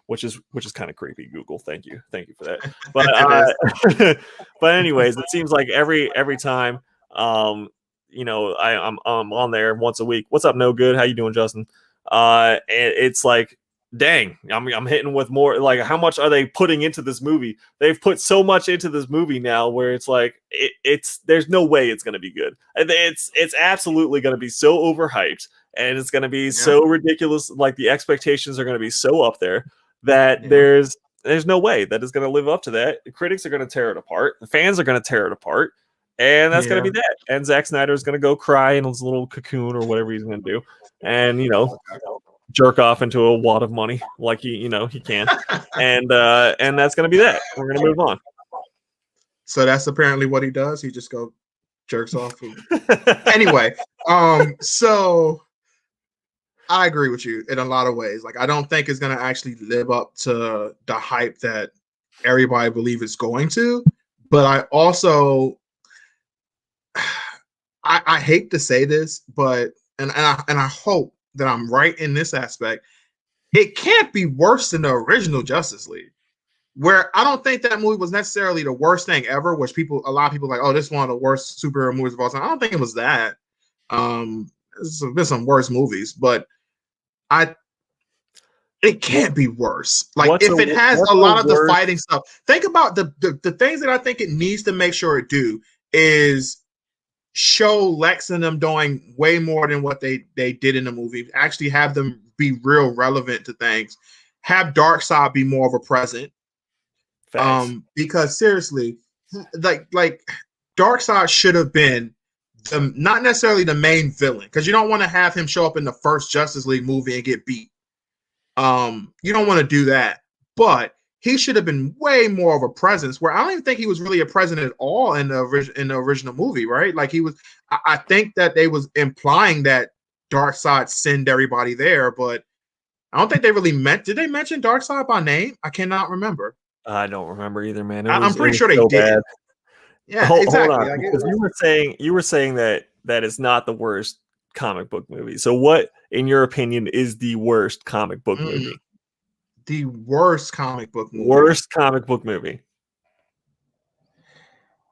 which is kind of creepy, Google. Thank you for that. But but anyways, it seems like every time, I'm on there once a week. What's up, no good? How you doing, Justin? And it's like, dang, I'm hitting with more. Like, how much are they putting into this movie? They've put so much into this movie now, where it's like it's there's no way it's gonna be good. It's absolutely gonna be so overhyped, and it's going to be so ridiculous. Like, the expectations are going to be so up there that there's no way that it's going to live up to that. The critics are going to tear it apart. The fans are going to tear it apart. And that's going to be that. And Zack Snyder is going to go cry in his little cocoon or whatever he's going to do. And, jerk off into a wad of money like he can. And that's going to be that. We're going to move on. So that's apparently what he does. He just go jerks off. Anyway, so I agree with you in a lot of ways. Like, I don't think it's going to actually live up to the hype that everybody believes it's going to. But I also, I hate to say this, but and I hope that I'm right in this aspect. It can't be worse than the original Justice League, where I don't think that movie was necessarily the worst thing ever. Which a lot of people are like, oh, this is one of the worst superhero movies of all time. I don't think it was that. There's been some worse movies, but it can't be worse. Like, if it has a lot of the fighting stuff, think about the things that I think it needs to make sure it do is show Lex and them doing way more than what they did in the movie. Actually have them be real relevant to things. Have Darkseid be more of a present. Because seriously, like Darkseid should have been not necessarily the main villain, because you don't want to have him show up in the first Justice League movie and get beat. You don't want to do that, but he should have been way more of a presence, where I don't even think he was really a presence at all in the original movie, right? Like, he was. I think that they was implying that Darkseid sent everybody there, but I don't think they really did they mention Darkseid by name? I cannot remember. I don't remember either, man. I'm pretty sure they did. Bad. Yeah, exactly. Hold on, because you were saying that is not the worst comic book movie. So what, in your opinion, is the worst comic book movie? The worst comic book movie. Worst comic book movie.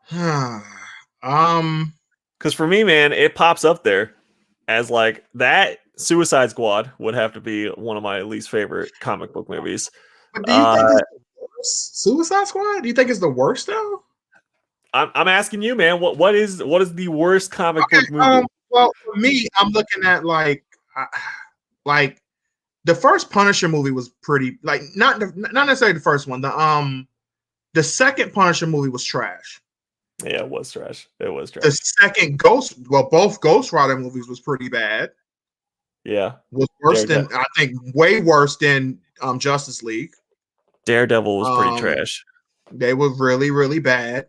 Because for me, man, it pops up there as like that. Suicide Squad would have to be one of my least favorite comic book movies. But do you think it's the worst Suicide Squad? Do you think it's the worst though? I'm asking you, man. What is the worst comic Okay, book movie? well, for me, I'm looking at like the first Punisher movie was pretty, like not necessarily the first one. The second Punisher movie was trash. Yeah, it was trash. It was trash. The second both Ghost Rider movies was pretty bad. Yeah, Was worse than, I think, way worse than Justice League. Daredevil was pretty trash. They were really, really bad.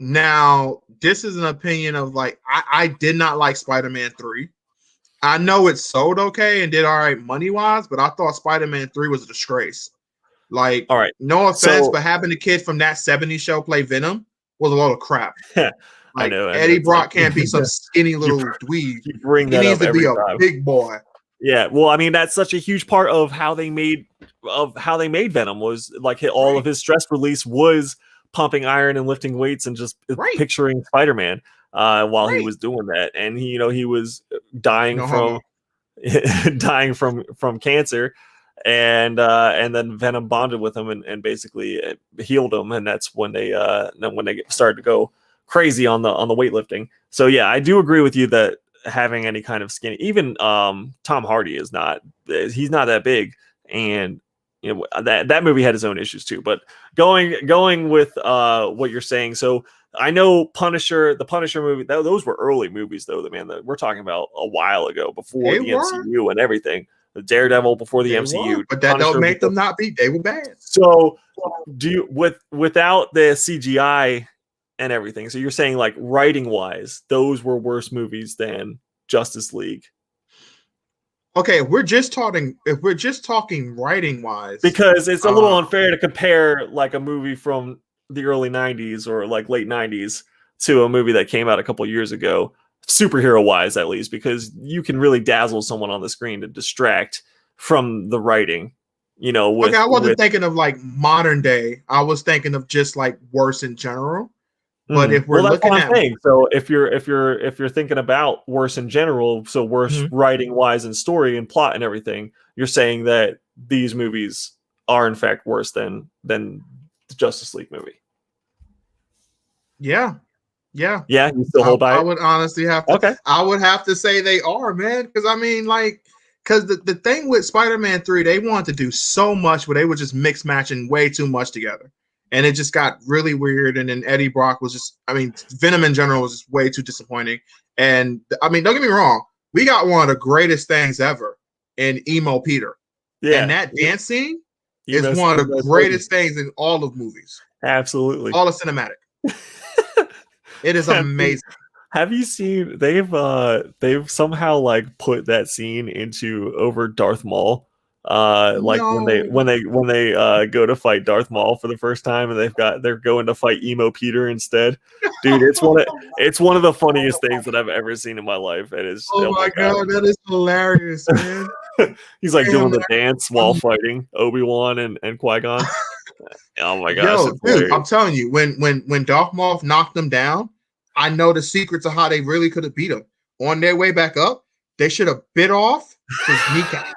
Now, this is an opinion of like, I did not like Spider-Man 3. I know it sold okay and did all right money-wise, but I thought Spider-Man 3 was a disgrace. Like, all right, no offense, but having the kid from that 70s show play Venom was a lot of crap. Like, I know. Eddie Brock can't be some skinny little dweeb. He needs to be a big boy. Yeah, well, I mean, that's such a huge part of how they made Venom, was like all of his stress release was pumping iron and lifting weights and just picturing Spider-Man while he was doing that, and he was dying from cancer, and then Venom bonded with him and basically healed him, and that's when they started to go crazy on the weightlifting. So yeah, I do agree with you that having any kind of skinny, even Tom Hardy he's not that big, and that movie had its own issues too. But going with what you're saying, so I know the Punisher movie, those were early movies though, that we're talking about a while ago, before the MCU and everything. The Daredevil before the MCU, but that don't make them not be. They were bad. So do you, without the CGI and everything, so you're saying like writing wise, those were worse movies than Justice League? Okay, if we're just talking writing wise, because it's a little unfair to compare like a movie from the early 90s or like late 90s to a movie that came out a couple years ago, superhero wise at least, because you can really dazzle someone on the screen to distract from the writing. I wasn't thinking of like modern day. I was thinking of just like worse in general. But if we're looking at thing, so if you're thinking about worse in general, so worse writing wise and story and plot and everything, you're saying that these movies are in fact worse than the Justice League movie. Yeah. You still hold by it? I would honestly have to. Okay. I would have to say they are, man, because I mean, like, because the thing with Spider-Man 3, they wanted to do so much, where they were just mix matching way too much together. And it just got really weird. And then Eddie Brock was just, I mean, Venom in general was just way too disappointing. And I mean, don't get me wrong, we got one of the greatest things ever in Emo Peter. Yeah. And that dance scene is one of the greatest things in all of movies. Absolutely. All of cinematic. It is amazing. Have you seen they've somehow like put that scene over Darth Maul? Like when they go to fight Darth Maul for the first time, and they're going to fight Emo Peter instead. Dude, it's one of the funniest things that I've ever seen in my life. It is. Oh my god, that is hilarious, man. He's like doing the dance while fighting Obi-Wan and Qui-Gon. Oh my gosh. Dude, I'm telling you, when Darth Maul knocked them down, I know the secrets of how they really could have beat him. On their way back up, they should have bit off his kneecap.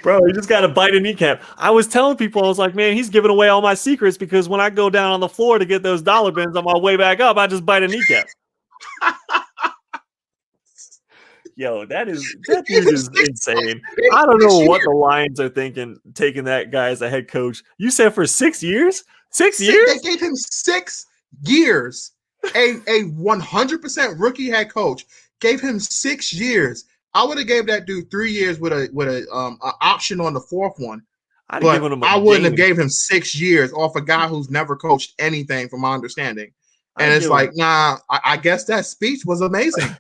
Bro, you just got to bite a kneecap. I was telling people, I was like, man, he's giving away all my secrets, because when I go down on the floor to get those dollar bins on my way back up, I just bite a kneecap. Yo, that dude is insane. I don't know what the Lions are thinking, taking that guy as a head coach. You said for 6 years? 6 years? They gave him 6 years. A 100% rookie head coach gave him 6 years. I would have gave that dude 3 years with a option on the 4th one. I wouldn't have gave him 6 years off a guy who's never coached anything, from my understanding. And it's like, nah, I guess that speech was amazing.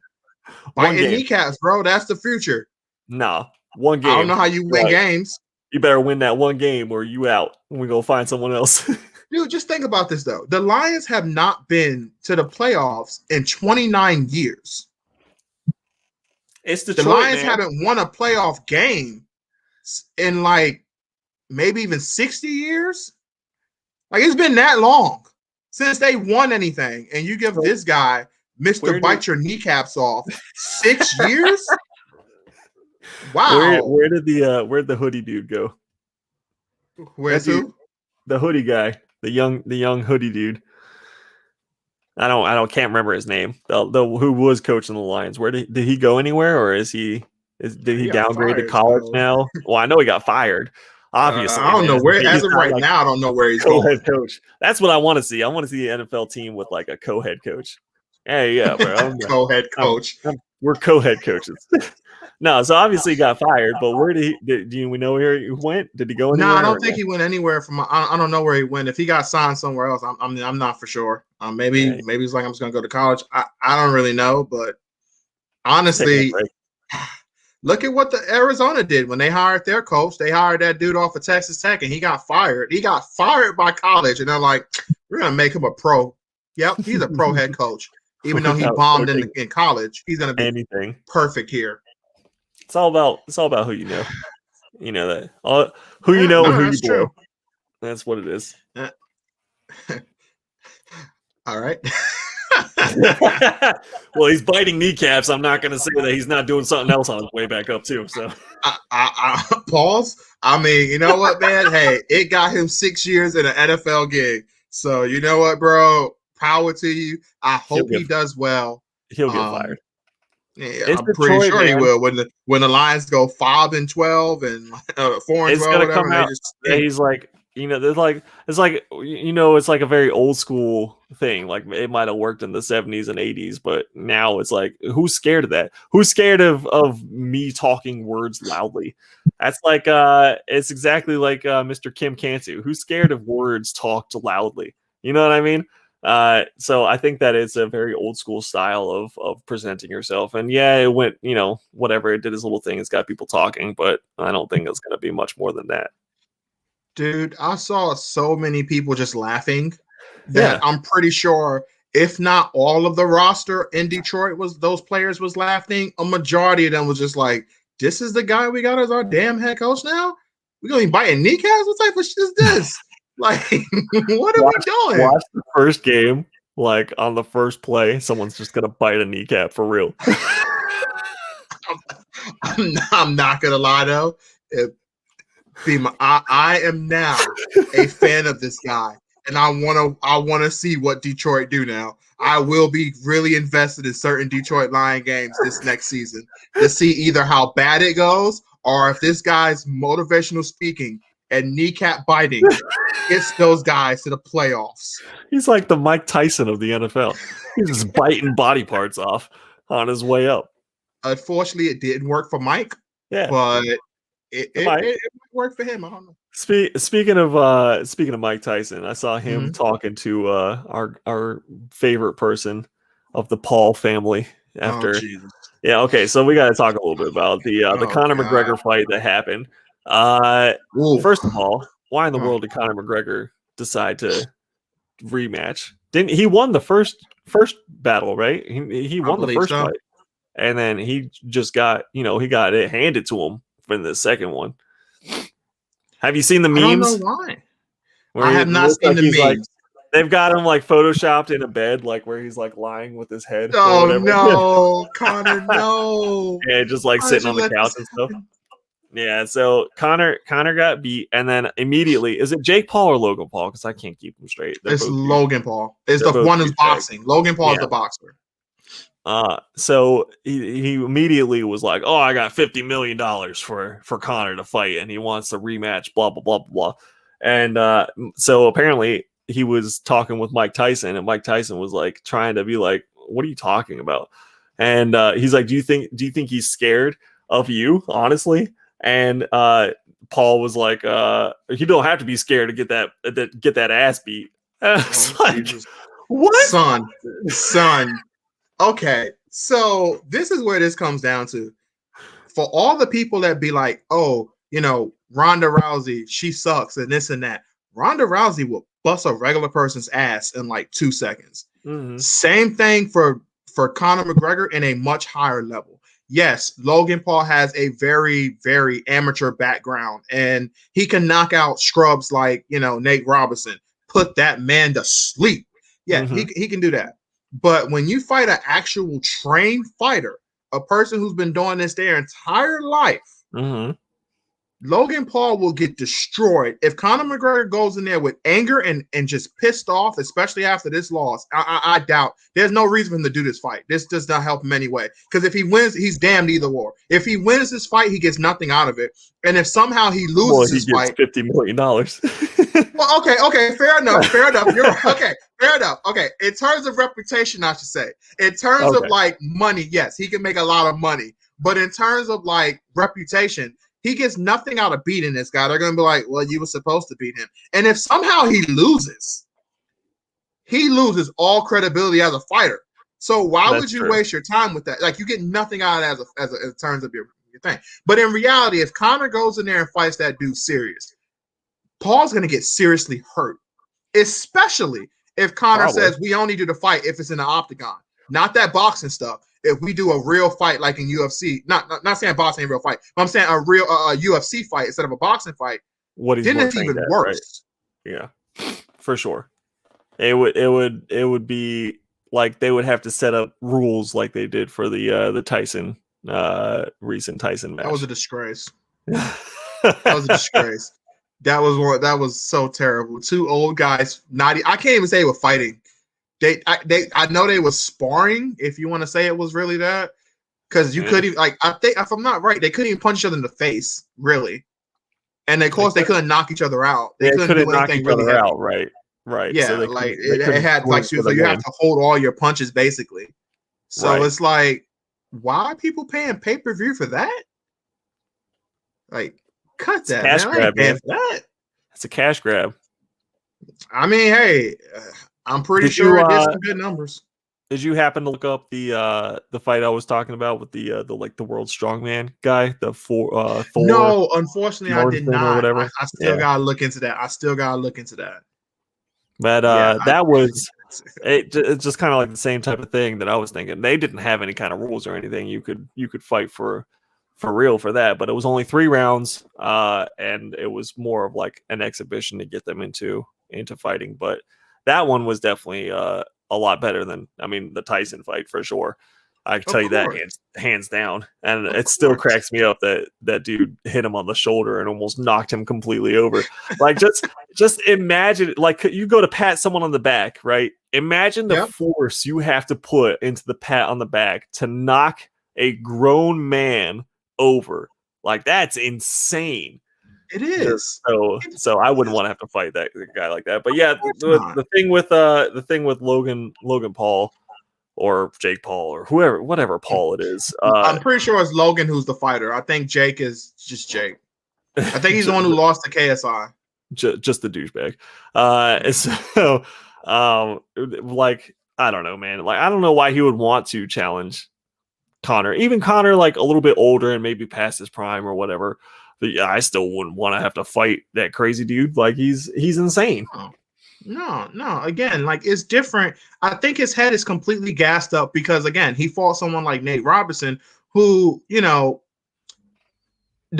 Biting kneecaps, bro. That's the future. Nah, one game. I don't know how you win games. You better win that one game or you out. We go find someone else. Dude, just think about this, though. The Lions have not been to the playoffs in 29 years. It's Detroit, the Lions haven't won a playoff game in like maybe even 60 years. Like, it's been that long since they won anything. And you give this guy Mr. Bite your kneecaps off 6 years? Wow. Where'd the hoodie dude go? Where's who? The hoodie guy, the young hoodie dude. Can't remember his name. The who was coaching the Lions. Where did he go anywhere, or did he He got downgrade to fired. college So now? Well, I know he got fired. Obviously, I don't know where. As he's of not right like now, I don't know where he's co-head going. coach. That's what I want to see. I want to see an NFL team with like a co-head coach. Hey, yeah, bro. Co-head coach. We're co-head coaches. No, so obviously he got fired, but where do we know where he went? Did he go No, anywhere? I don't think he went anywhere. I don't know where he went. If he got signed somewhere else, I'm not for sure. Maybe he's like, I'm just gonna go to college. I don't really know, but honestly, look at what the Arizona did when they hired their coach. They hired that dude off of Texas Tech, and he got fired. He got fired by college, and they're like, we're gonna make him a pro. Yep, he's a pro head coach. Even though he bombed in college, he's gonna be perfect here. It's all about who you know. You know that. Who you know and who you blow. That's what it is. All right. Well, he's biting kneecaps. I'm not going to say that he's not doing something else on his way back up too. So, pause. I mean, you know what, man? Hey, it got him 6 years in an NFL gig. So you know what, bro? Power to you. I hope he does well. He'll get fired. Yeah, I'm pretty sure he will. When the Lions go 5-12 and 4-12, it's gonna come out. He's like, there's like it's like a very old school thing. Like it might have worked in the 70s and 80s, but now it's like, who's scared of that? Who's scared of me talking words loudly? That's like it's exactly like Mr. Kim Kansu. Who's scared of words talked loudly? You know what I mean? So I think that it's a very old school style of presenting yourself. And yeah, it went, whatever, it did his little thing. It's got people talking, but I don't think it's going to be much more than that. Dude, I saw so many people just laughing that I'm pretty sure if not all of the roster in Detroit those players was laughing, a majority of them was just like, this is the guy we got as our damn head coach now? We're going to be biting kneecaps? What type of shit is this? Like, what are we doing? Watch the first game, like on the first play, someone's just gonna bite a kneecap for real. I'm not gonna lie though. I am now a fan of this guy, and I wanna see what Detroit do now. I will be really invested in certain Detroit Lion games this next season to see either how bad it goes or if this guy's motivational speaking and kneecap biting gets those guys to the playoffs. He's like the Mike Tyson of the NFL. He's just biting body parts off on his way up. Unfortunately, it didn't work for Mike. Yeah, but it worked for him. I don't know. Speaking of Mike Tyson, I saw him talking to our favorite person of the Paul family after. Yeah, okay, so we got to talk a little bit about the Conor McGregor fight that happened. First of all, why in the world did Conor McGregor decide to rematch? Didn't he won the first battle, right? He won the first fight, and then he just got he got it handed to him in the second one. Have you seen the memes? I don't know why. I have not seen the memes. Like, they've got him like photoshopped in a bed, like where he's like lying with his head. Oh no, Conor, no! Yeah, just like sitting on the couch and stuff. Yeah, so Conor got beat, and then immediately, is it Jake Paul or Logan Paul? Because I can't keep them straight. It's Logan Paul. It's the one who's boxing. Logan Paul is the boxer. So he immediately was like, "Oh, I got $50 million for Conor to fight, and he wants a rematch." Blah blah blah blah. And so apparently he was talking with Mike Tyson, and Mike Tyson was like trying to be like, "What are you talking about?" And he's like, "Do you think he's scared of you, honestly?" And Paul was like, "You don't have to be scared to get that ass beat." Like, what, son? Okay, so this is where this comes down to. For all the people that be like, "Oh, Ronda Rousey, she sucks," and this and that. Ronda Rousey will bust a regular person's ass in like 2 seconds. Mm-hmm. Same thing for Conor McGregor in a much higher level. Yes, Logan Paul has a very, very amateur background, and he can knock out scrubs like, Nate Robinson, put that man to sleep. Yeah, he can do that. But when you fight an actual trained fighter, a person who's been doing this their entire life, Logan Paul will get destroyed if Conor McGregor goes in there with anger and just pissed off, especially after this loss. I doubt there's no reason for him to do this fight. This does not help him anyway. Because if he wins, he's damned either war. If he wins this fight, he gets nothing out of it. And if somehow he loses his fight, $50 million. Well, okay, fair enough. You're right. Okay, fair enough. Okay, in terms of reputation, I should say. In terms of like money, yes, he can make a lot of money. But in terms of like reputation, he gets nothing out of beating this guy. They're going to be like, well, you were supposed to beat him. And if somehow he loses all credibility as a fighter. So why would you waste your time with that? Like, you get nothing out of it as in terms of your thing. But in reality, if Conor goes in there and fights that dude serious, Paul's going to get seriously hurt, especially if Conor says, we only do the fight if it's in the octagon, not that boxing stuff. If we do a real fight like in UFC, not saying boxing ain't a real fight, but I'm saying a real UFC fight instead of a boxing fight, then it's even worse. Right? Yeah, for sure. It would be like they would have to set up rules like they did for the Tyson recent Tyson match. That was a disgrace. That was so terrible. Two old guys, I can't even say they were fighting. I know they was sparring, if you want to say it was really that, because you couldn't even, I think if I'm not right, they couldn't even punch each other in the face, really, and of course they couldn't knock each other out. They couldn't do knock each other out, right? Yeah, so it had so you have to hold all your punches basically. So it's like, why are people paying pay-per-view for that? Like, cut that, man. I ain't paying for that. It's a cash grab. I mean, hey. I'm pretty sure it did some good numbers. Did you happen to look up the fight I was talking about with the world strongman guy, the Thor? No, unfortunately, I did not. Whatever. I still gotta look into that. But that was it's just kind of like the same type of thing that I was thinking. They didn't have any kind of rules or anything. You could fight for real for that, but it was only 3 rounds, and it was more of like an exhibition to get them into fighting, but. That one was definitely a lot better than, the Tyson fight for sure. I can tell you that hands down. And it still cracks me up that dude hit him on the shoulder and almost knocked him completely over. Like, just imagine, like, you go to pat someone on the back, right? Imagine the force you have to put into the pat on the back to knock a grown man over. Like, that's insane. It is. So I wouldn't want to have to fight that guy like that. But yeah, the thing with Logan Paul or Jake Paul or whatever Paul it is. I'm pretty sure it's Logan who's the fighter. I think Jake is just Jake. I think he's the one who lost to KSI. Just the douchebag. Like, I don't know, man. Like, I don't know why he would want to challenge Conor. Even Conor, like a little bit older and maybe past his prime or whatever. But yeah, I still wouldn't want to have to fight that crazy dude. Like, he's insane. No. Again, like, it's different. I think his head is completely gassed up because, again, he fought someone like Nate Robinson, who, the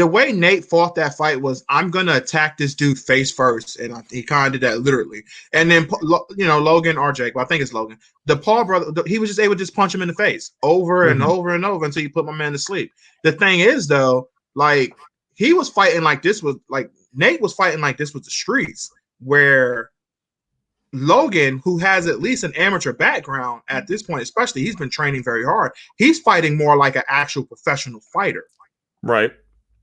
way Nate fought that fight was, I'm going to attack this dude face first. And he kind of did that literally. And then, Logan or Jake, well, I think it's Logan, the Paul brother, he was just able to just punch him in the face over and over and over until you put my man to sleep. The thing is, though, like, he was fighting like this was like Nate was fighting like this with the streets, where Logan, who has at least an amateur background at this point, especially, he's been training very hard. He's fighting more like an actual professional fighter. Right.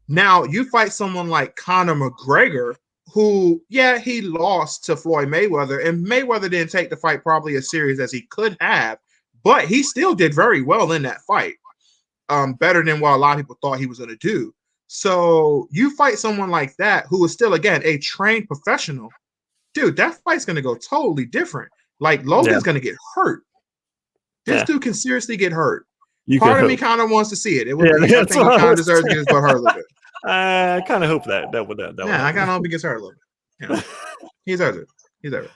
Now you fight someone like Conor McGregor, who, he lost to Floyd Mayweather, and Mayweather didn't take the fight probably as serious as he could have, but he still did very well in that fight. Better than what a lot of people thought he was going to do. So you fight someone like that, who is still, again, a trained professional, dude, that fight's going to go totally different. Like, Logan's going to get hurt. This dude can seriously get hurt. Part of me kind of wants to see it. I think he kind of deserves to get his butt hurt a little bit. I kind of hope that would. I kind of hope he gets hurt a little bit. He deserves it.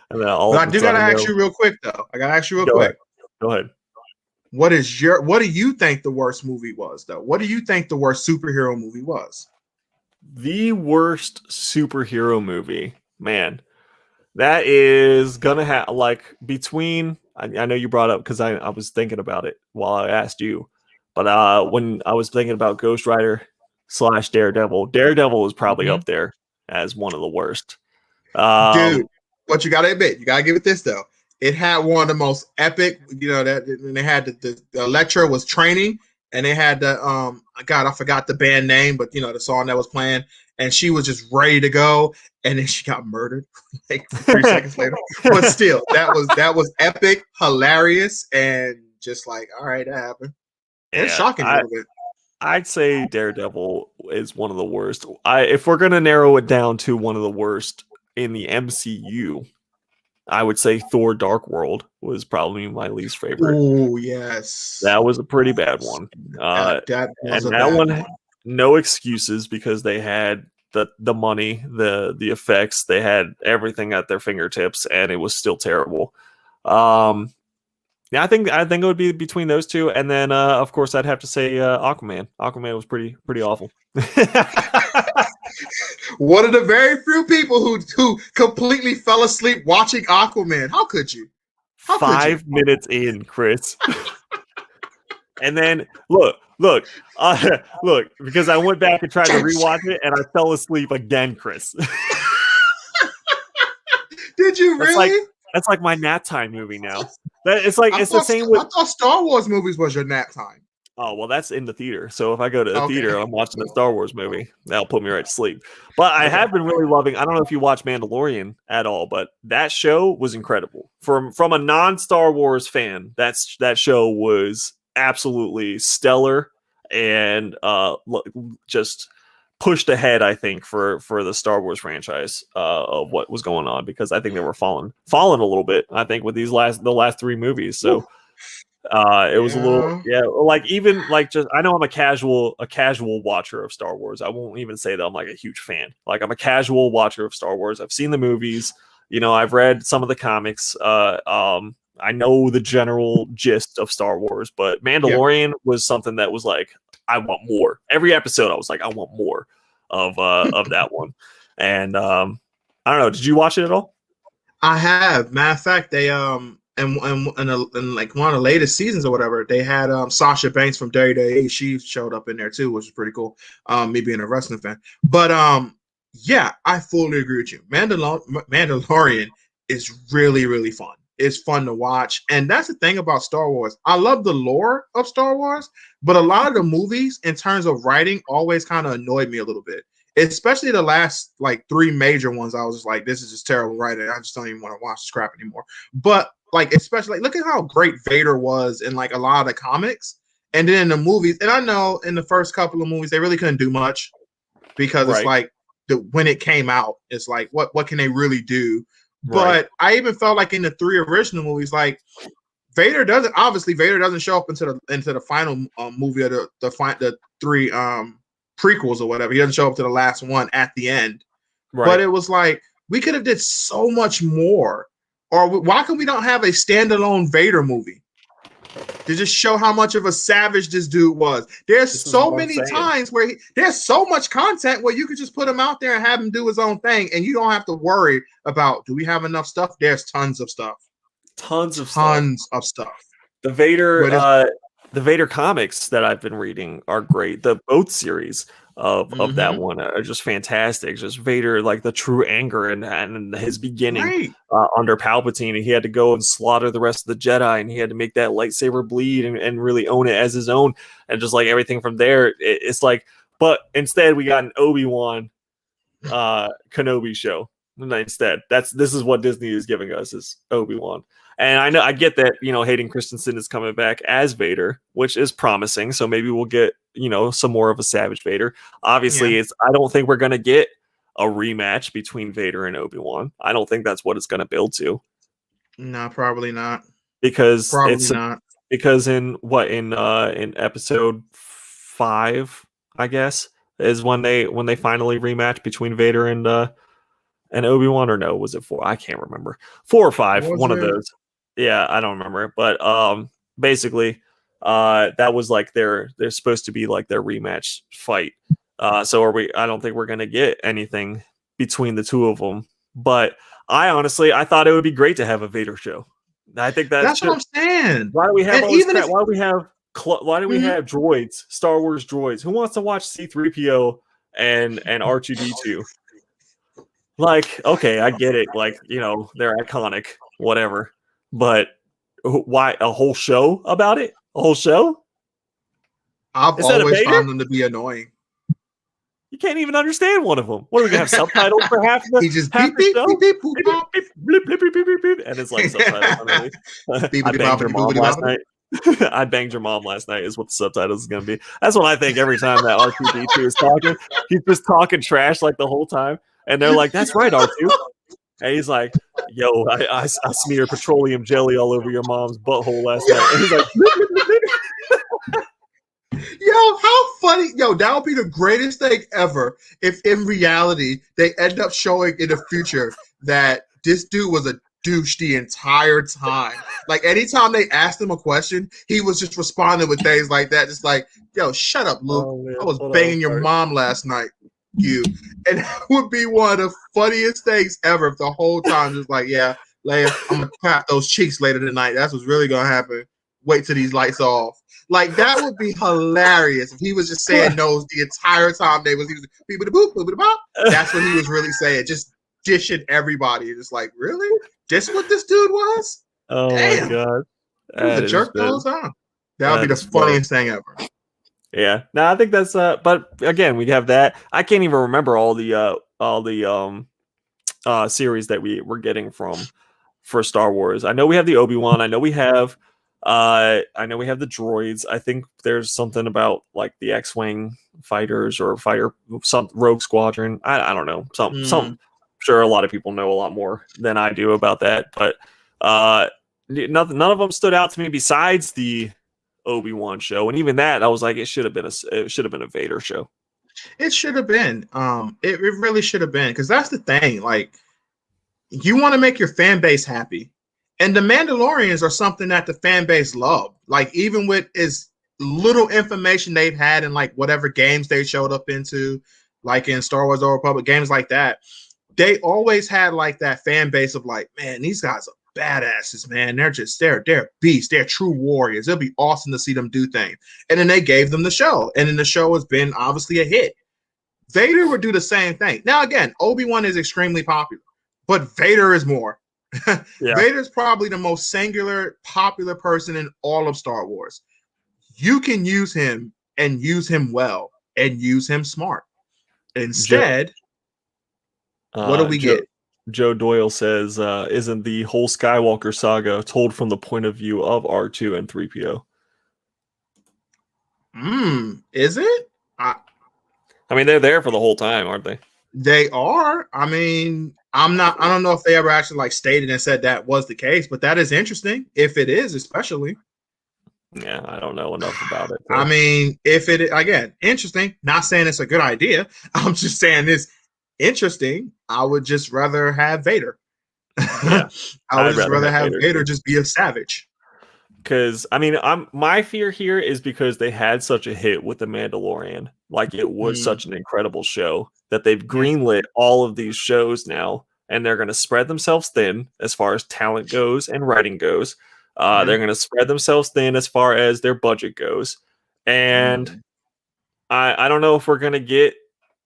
But I do got to ask you real quick, though. Go ahead. What do you think the worst movie was, though? What do you think the worst superhero movie was? The worst superhero movie, man. That is gonna have, like, between. I know you brought up, because I was thinking about it while I asked you, but when I was thinking about Ghost Rider, / Daredevil. Daredevil is probably Mhm. up there as one of the worst. Dude, what you gotta admit, you gotta give it this though. It had one of the most epic, that and they had the Electra was training, and they had the God, I forgot the band name, but the song that was playing, and she was just ready to go, and then she got murdered like 3 seconds later. But still, that was epic, hilarious, and just like, all right, that happened. And it's Yeah, shocking a little bit. I'd say Daredevil is one of the worst. If we're gonna narrow it down to one of the worst in the MCU, I would say Thor: Dark World was probably my least favorite. Oh yes, That was a pretty bad one. that was And a that bad one, one. no excuses because they had the money, the effects, they had everything at their fingertips, and it was still terrible. Yeah, I think it would be between those two, and then of course I'd have to say Aquaman. Aquaman was pretty awful. One of the very few people who completely fell asleep watching Aquaman. How could you? How could you? 5 minutes in, Chris. And then look, look, because I went back and tried to rewatch it, and I fell asleep again, Chris. Did you really? That's like my nap time movie now. It's the same I with. thought Star Wars movies was your nap time. Oh well, that's in the theater. So if I go to the Okay. theater, I'm watching a Star Wars movie. That'll put me right to sleep. But I have been really loving. I don't know if you watch Mandalorian at all, but that show was incredible. From a non-Star Wars fan, that show was absolutely stellar and just pushed ahead. I think for the Star Wars franchise of what was going on, because I think they were falling a little bit. I think with the last 3 movies. So. It was a little, like even like just I know I'm a casual watcher of Star Wars. I won't even say that I'm like a huge fan. Like I'm a casual watcher of Star Wars. I've seen the movies, I've read some of the comics. I know the general gist of Star Wars, but Mandalorian was something that was like, I want more. Every episode I was like, I want more of that one. And I don't know, did you watch it at all? I have. Matter of fact, they in like one of the latest seasons or whatever, they had Sasha Banks from WWE. She showed up in there too, which was pretty cool. Me being a wrestling fan, but yeah, I fully agree with you. Mandalorian is really really fun. It's fun to watch, and that's the thing about Star Wars. I love the lore of Star Wars, but a lot of the movies, in terms of writing, always kind of annoyed me a little bit. Especially the last like 3 major ones, I was just like, this is just terrible writing. I just don't even want to watch this crap anymore. But like, especially like, look at how great Vader was in like a lot of the comics, and then in the movies. And I know in the first couple of movies they really couldn't do much because it's like when it came out, it's like what can they really do? Right. But I even felt like in the 3 original movies, like Vader doesn't show up into the final movie of the 3 prequels or whatever. He doesn't show up to the last one at the end. Right. But it was like we could have did so much more. Or why can we not have a standalone Vader movie to just show how much of a savage this dude was? There's so many times where there's so much content where you could just put him out there and have him do his own thing, and you don't have to worry about, do we have enough stuff? There's tons of stuff. Tons of stuff. The Vader comics that I've been reading are great. The both series of that one are just fantastic. Just Vader, like the true anger and his beginning under Palpatine, and he had to go and slaughter the rest of the Jedi, and he had to make that lightsaber bleed and really own it as his own, and just like everything from there, it's like. But instead, we got an Obi-Wan Kenobi show. Instead, this is what Disney is giving us, is Obi-Wan. And I get that, Hayden Christensen is coming back as Vader, which is promising. So maybe we'll get, some more of a Savage Vader. Obviously, I don't think we're going to get a rematch between Vader and Obi-Wan. I don't think that's what it's going to build to. No, probably not. Because in episode 5, I guess, is when they finally rematch between Vader and Obi-Wan, or no, was it 4? I can't remember. 4 or 5, one of those. Yeah, I don't remember. But basically, that was like they're supposed to be like their rematch fight. So I don't think we're gonna get anything between the two of them. But I thought it would be great to have a Vader show. I think that's what I'm saying. Why do we have all this crap? Why do we have Why do we have droids, Star Wars droids? Who wants to watch C-3PO and R2-D2? Like, okay, I get it. Like, they're iconic, whatever. But why a whole show about it? A whole show? I've Is that a always Vader? found them to be annoying. You can't even understand one of them. What are we gonna have subtitles for half the He just half beep the beep show? beep beep boop pop. Beep, beep, beep, beep, beep, beep, and it's like subtitles underneath. I banged your mom last night. I banged your mom last night is what the subtitles is gonna be. That's what I think every time that R2-D2 is talking. He's just talking trash like the whole time, and they're like, "That's right, R2." And he's like, "Yo, I smeared petroleum jelly all over your mom's butthole last night." And he's like, Yo, how funny. Yo, that would be the greatest thing ever if in reality they end up showing in the future that this dude was a douche the entire time. Like anytime they asked him a question, he was just responding with things like that. Just like, yo, shut up, Luke. I was banging your mom last night. You. And that would be one of the funniest things ever if the whole time just like, yeah, Leia, I'm gonna tap those cheeks later tonight. That's what's really gonna happen. Wait till these lights off. Like that would be hilarious if he was just saying no's the entire time he was beep boop boop bop. That's what he was really saying, just dishing everybody. Just like, really? This what this dude was? Oh damn. My god. He was a jerk the whole time. That would be the funniest thing ever. Yeah. No, I think that's but again, we have that. I can't even remember all the series that we're getting for Star Wars. I know we have the Obi-Wan. I know we have the droids. I think there's something about like the X-Wing fighters or some Rogue Squadron. I don't know. Some sure a lot of people know a lot more than I do about that, but none of them stood out to me besides the Obi-Wan show, and even that I was like, it should have been a Vader show. It should have been. It really should have been, because that's the thing. Like, you want to make your fan base happy, and the Mandalorians are something that the fan base love. Like, even with as little information they've had in like whatever games they showed up into, like in Star Wars: The Old Republic, games like that, they always had like that fan base of like, man, these guys are badasses, man. They're beasts. They're true warriors. It'll be awesome to see them do things. And then they gave them the show, and then the show has been obviously a hit. Vader would do the same thing. Now, again, Obi-Wan is extremely popular, but Vader is more. Yeah. Vader's probably the most singular, popular person in all of Star Wars. You can use him and use him well and use him smart. Instead, what do we get? Joe Doyle says, isn't the whole Skywalker saga told from the point of view of R2 and 3PO? Is it? I mean, they're there for the whole time, aren't they? They are. I mean, I don't know if they ever actually like stated and said that was the case, but that is interesting. If it is, especially. Yeah, I don't know enough about it. Though. I mean, if it, again, interesting, not saying it's a good idea. I'm just saying it's interesting. I would just rather have Vader. Yeah, I would just rather have Vader just be a savage. Because I mean, my fear here is because they had such a hit with The Mandalorian, like it was such an incredible show that they've greenlit all of these shows now, and they're going to spread themselves thin as far as talent goes and writing goes. They're going to spread themselves thin as far as their budget goes, and I don't know if we're going to get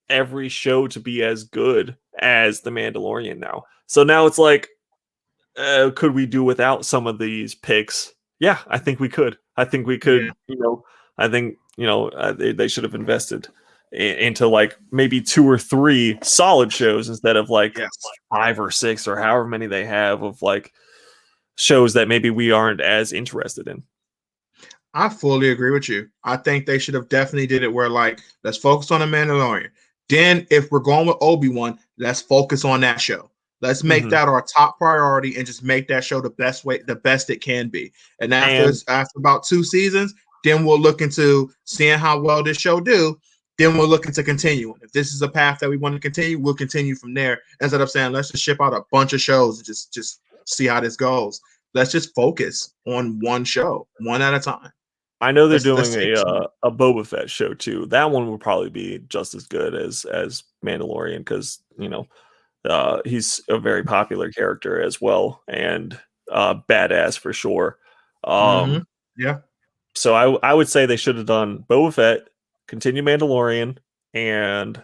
every show to be as good as The Mandalorian now. So now it's like, could we do without some of these picks? Yeah, I think we could. I think we could. Yeah. They should have invested into like maybe 2 or 3 solid shows instead of like 5 or 6 or however many they have of like shows that maybe we aren't as interested in. I fully agree with you. I think they should have definitely did it where like, let's focus on The Mandalorian. Then if we're going with Obi-Wan, let's focus on that show. Let's make that our top priority and just make that show the best it can be. And after about 2 seasons, then we'll look into seeing how well this show do. Then we'll look into continuing. If this is a path that we want to continue, we'll continue from there. Instead of saying, let's just ship out a bunch of shows and just see how this goes. Let's just focus on one show, one at a time. I know they're doing a Boba Fett show too. That one will probably be just as good as Mandalorian because he's a very popular character as well and badass for sure. Yeah. So I would say they should have done Boba Fett, continue Mandalorian, and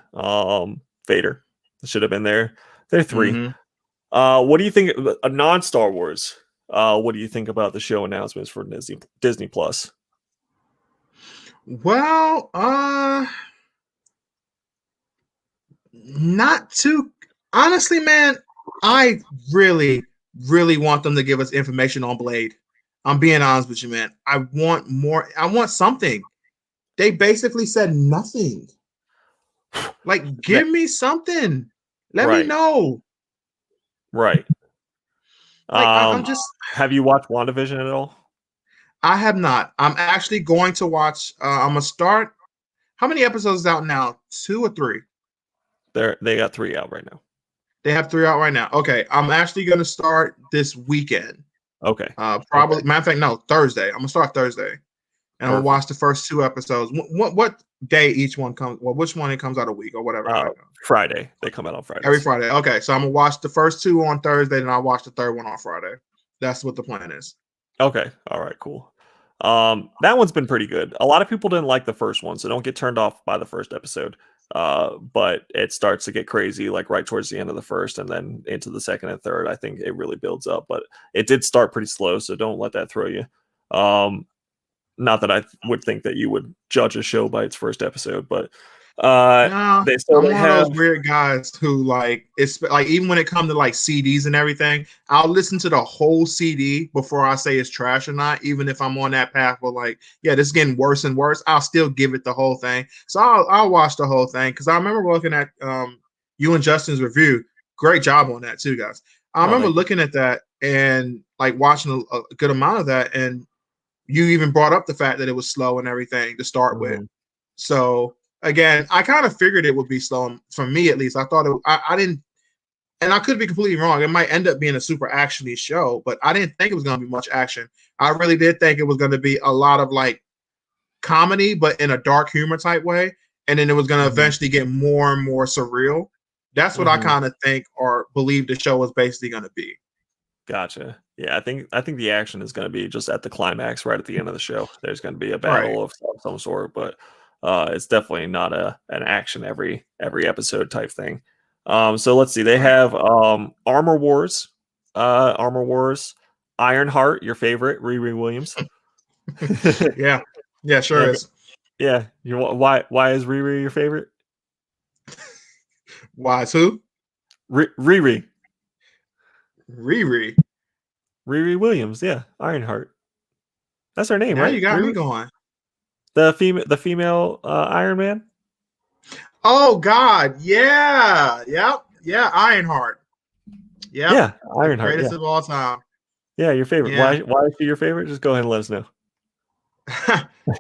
Vader. Should have been there. They're three. Mm-hmm. What do you think? A non-Star Wars. What do you think about the show announcements for Disney Plus? Well, not too honestly, man. I really, really want them to give us information on Blade. I'm being honest with you, man. I want more. I want something. They basically said nothing. Like, give me something. Let me Right. know. Right. Like, I'm just. Have you watched WandaVision at all? I have not. I'm actually going to watch. I'm gonna start. How many episodes is out now? 2 or 3? They got 3 out right now. They have 3 out right now. Okay, I'm actually gonna start this weekend. Okay. Probably. Okay. Matter of fact, no, Thursday. I'm gonna start Thursday, and I'm gonna watch the first 2 episodes. What day each one comes? Well, which one it comes out a week or whatever. Friday. They come out on Friday. Every Friday. Okay, so I'm gonna watch the first 2 on Thursday, and I'll watch the third one on Friday. That's what the plan is. Okay. All right. Cool. That one's been pretty good. A lot of people didn't like the first one, so don't get turned off by the first episode. But it starts to get crazy like right towards the end of the first, and then into the second and third. I think it really builds up, but it did start pretty slow, so don't let that throw you. Not that I would think that you would judge a show by its first episode, but I'm one of those weird guys who like it's like even when it comes to like CDs and everything, I'll listen to the whole CD before I say it's trash or not. Even if I'm on that path where like, yeah, this is getting worse and worse, I'll still give it the whole thing. So I'll watch the whole thing because I remember looking at you and Justin's review. Great job on that too, guys. I remember looking at that and like watching a good amount of that, and you even brought up the fact that it was slow and everything to start with. So again, I kind of figured it would be slow for me, at least. I thought I didn't, and I could be completely wrong. It might end up being a super actiony show, but I didn't think it was going to be much action. I really did think it was going to be a lot of like comedy, but in a dark humor type way. And then it was going to eventually get more and more surreal. That's what I kind of think or believe the show was basically going to be. Gotcha. Yeah, I think the action is going to be just at the climax, right at the end of the show. There's going to be a battle of some sort, but it's definitely not an action every episode type thing. So let's see. They have Armor Wars, Ironheart, your favorite, Riri Williams. yeah, sure is. Yeah, why is Riri your favorite? Why is who? Riri. Riri Williams, yeah, Ironheart. That's her name, now right? You got me going. The female Iron Man. Oh God, yeah, Ironheart. Yep. Yeah, Ironheart, greatest of all time. Yeah, your favorite. Yeah. Why is she your favorite? Just go ahead and let us know.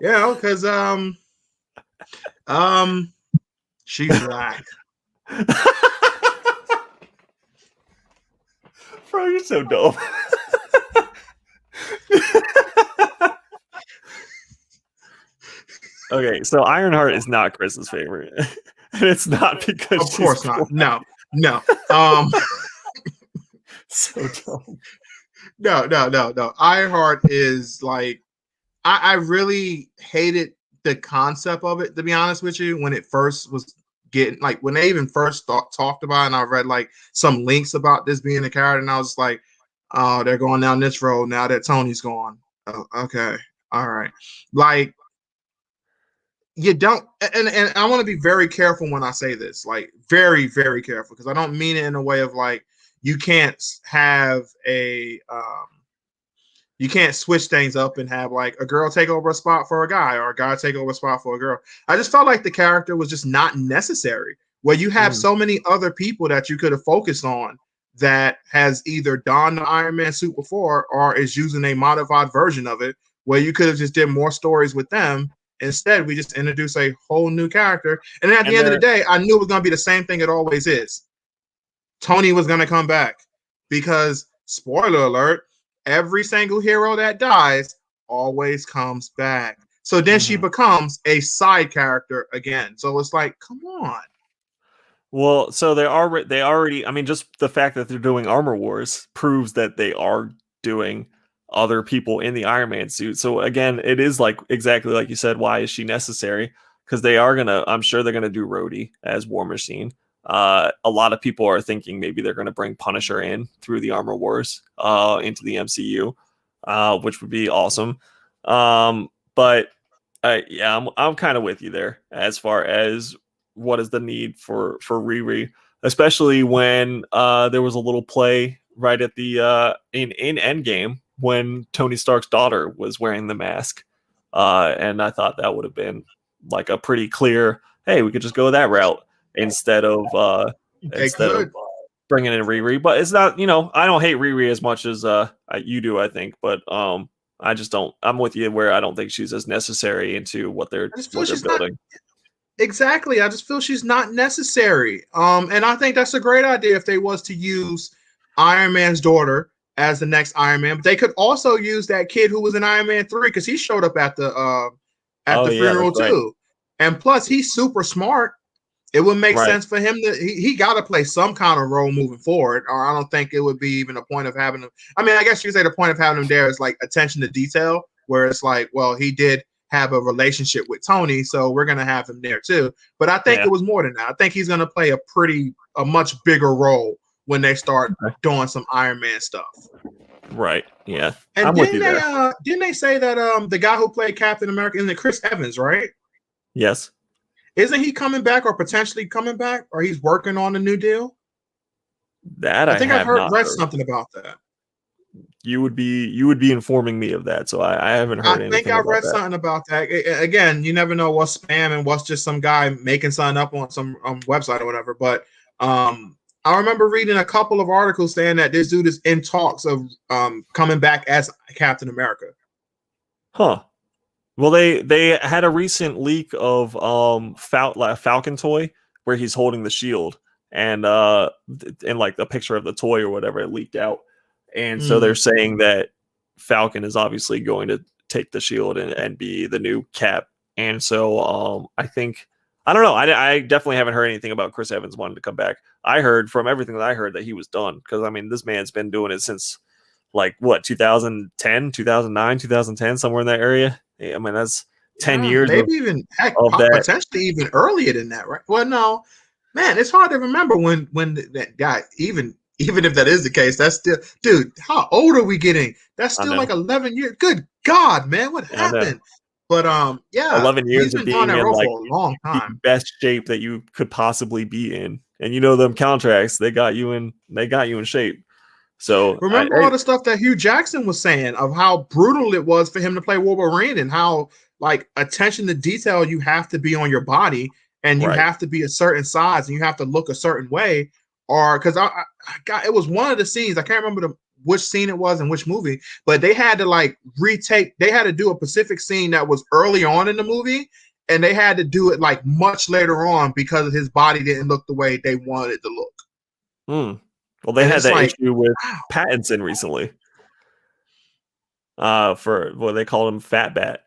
Yeah, because she's black. Bro, you're so dumb. Okay, so Ironheart is not Chris's favorite. And it's not because of course not. No. So dumb. No. Ironheart is like I really hated the concept of it, to be honest with you, when it first was getting like when they even first talked about it, and I read like some links about this being a character, and I was like, oh, they're going down this road now that Tony's gone. Oh, okay. All right. Like you don't, and I want to be very careful when I say this, like very, very careful, because I don't mean it in a way of like you can't have you can't switch things up and have like a girl take over a spot for a guy or a guy take over a spot for a girl. I just felt like the character was just not necessary, where you have so many other people that you could have focused on that has either donned the Iron Man suit before or is using a modified version of it, where you could have just did more stories with them. Instead, we just introduced a whole new character. And then at the end of the day, I knew it was going to be the same thing it always is. Tony was going to come back because, spoiler alert, every single hero that dies always comes back. So then she becomes a side character again. So it's like, come on. Well, so they already, I mean, just the fact that they're doing Armor Wars proves that they are doing other people in the Iron Man suit. So again, it is like exactly like you said. Why is she necessary? Because they are gonna, I'm sure they're gonna do Rhodey as War Machine. A lot of people are thinking maybe they're gonna bring Punisher in through the Armor Wars into the MCU, which would be awesome. But yeah, I'm kind of with you there as far as what is the need for Riri, especially when there was a little play right at the in Endgame when Tony Stark's daughter was wearing the mask, and I thought that would have been like a pretty clear, hey, we could just go that route instead of They could. bringing in Riri. But it's not, I don't hate Riri as much as you do, I think, but I just don't. I'm with you where I don't think she's as necessary into what they're I just feel she's building. Exactly. I just feel she's not necessary. And I think that's a great idea if they was to use Iron Man's daughter as the next Iron Man. But they could also use that kid who was in Iron Man 3 because he showed up at the funeral too. Right. And plus, he's super smart. It would make sense for him to he got to play some kind of role moving forward, or I don't think it would be even a point of having him. I mean, I guess you could say the point of having him there is like attention to detail, where it's like, well, he did have a relationship with Tony, so we're gonna have him there too. But I think it was more than that. I think he's gonna play a much bigger role when they start doing some Iron Man stuff. Right. Yeah. And didn't they say that the guy who played Captain America, isn't it Chris Evans, right? Yes. Isn't he coming back or potentially coming back, or he's working on a new deal? That I think I've read something about that. You would be informing me of that, so I haven't heard anything. I think I read something about that. Again, you never know what's spam and what's just some guy making something up on some website or whatever. But I remember reading a couple of articles saying that this dude is in talks of coming back as Captain America. Huh. Well, they had a recent leak of Falcon toy where he's holding the shield, and like the picture of the toy or whatever, it leaked out. And so they're saying that Falcon is obviously going to take the shield and be the new Cap. And so I think, I don't know. I definitely haven't heard anything about Chris Evans wanting to come back. I heard from everything that I heard that he was done. Because, I mean, this man's been doing it since, like, what, 2010, 2009, 2010, somewhere in that area. I mean, that's 10 years. Maybe even, potentially even earlier than that, right? Well, no. Man, it's hard to remember when that guy, even if that is the case, that's still, dude, how old are we getting? That's still like 11 years. Good God, man, what happened? But 11 years of being in like for a long time. The best shape that you could possibly be in. And them contracts, they got you in shape. So remember all the stuff that Hugh Jackson was saying of how brutal it was for him to play Wolverine and how like attention to detail you have to be on your body and you have to be a certain size and you have to look a certain way. Or because I got, it was one of the scenes, I can't remember which scene it was in which movie, but they had to like retake, they had to do a specific scene that was early on in the movie, and they had to do it like much later on because his body didn't look the way they wanted it to look. Well, they had that issue with Pattinson recently. For what they called him Fat Bat.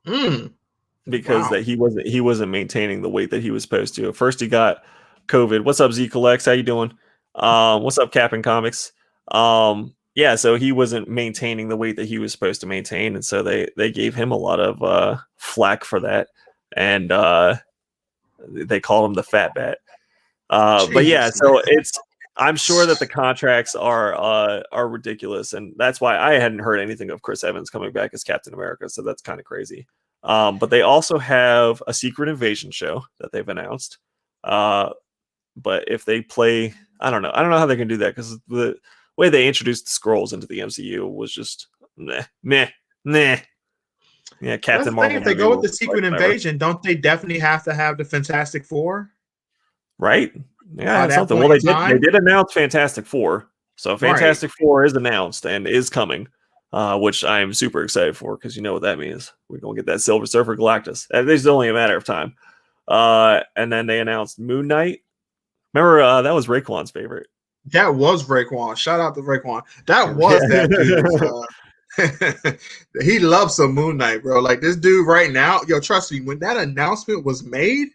Because that he wasn't maintaining the weight that he was supposed to. At first he got COVID. What's up, Z-Collex? How you doing? What's up, Captain Comics? Yeah, so he wasn't maintaining the weight that he was supposed to maintain, and so they gave him a lot of flack for that, and they called him the Fat Bat. But yeah, so I'm sure that the contracts are ridiculous, and that's why I hadn't heard anything of Chris Evans coming back as Captain America, so that's kind of crazy. But they also have a Secret Invasion show that they've announced. But if they play, I don't know how they can do that because the way they introduced the Skrulls into the MCU was just meh. Yeah, Captain Marvel. If they go with the Secret Invasion, don't they definitely have to have the Fantastic Four? Right. Yeah, that's something. Well, they did announce Fantastic Four, so Fantastic Four is announced and is coming, which I am super excited for because you know what that means. We're gonna get that Silver Surfer Galactus. It's only a matter of time. And then they announced Moon Knight. Remember, that was Raekwon's favorite. That was Raekwon. Shout out to Raekwon. That was that dude. He loves some Moon Knight, bro. Like this dude right now, yo, trust me, when that announcement was made,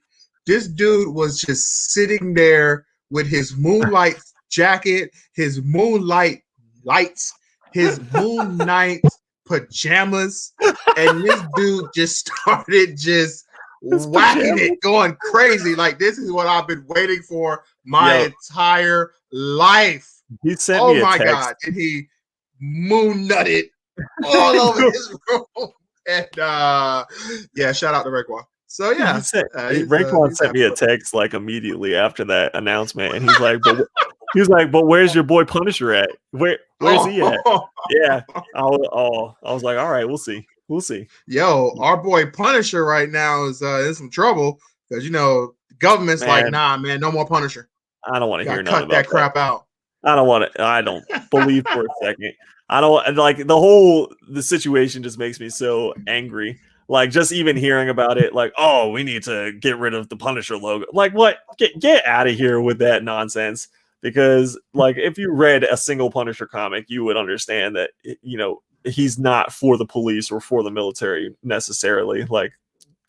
this dude was just sitting there with his Moonlight jacket, his Moonlight lights, his Moon Knight pajamas, and this dude just started just whacking it, going crazy. Like, this is what I've been waiting for my entire life. He sent me a text. God, and he moon nutted all over his room. And yeah, shout out to Raekwon. So yeah, Raekwon sent me a text like immediately after that announcement, and he's like, but where's your boy Punisher at? Where's he at? Yeah, I was like, all right, we'll see. Yo, our boy Punisher right now is in some trouble because the government's like, nah, man, no more Punisher. I don't want to hear nothing about that crap out. I don't believe for a second. I don't like the situation just makes me so angry. Like, just even hearing about it, like, oh, we need to get rid of the Punisher logo. Like, what? Get out of here with that nonsense. Because, like, if you read a single Punisher comic, you would understand that, he's not for the police or for the military necessarily. Like,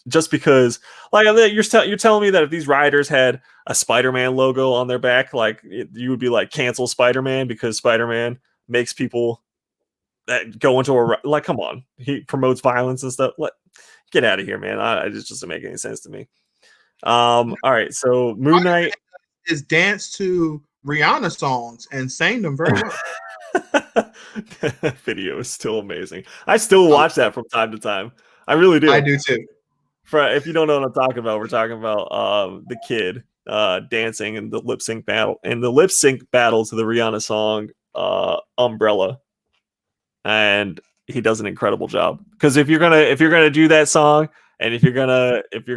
just because, like, you're telling me that if these riders had a Spider-Man logo on their back, like, you would be like, cancel Spider-Man because Spider-Man makes people that go into like, come on, he promotes violence and stuff. Get out of here, man. It just doesn't make any sense to me. All right, so Moon Knight is dance to Rihanna songs and sang them very well. Video is still amazing. I still watch that from time to time. I really do. I do too. If you don't know what I'm talking about, we're talking about the kid dancing in the lip sync battle to the Rihanna song Umbrella, and he does an incredible job. Because if you're gonna do that song, and if you're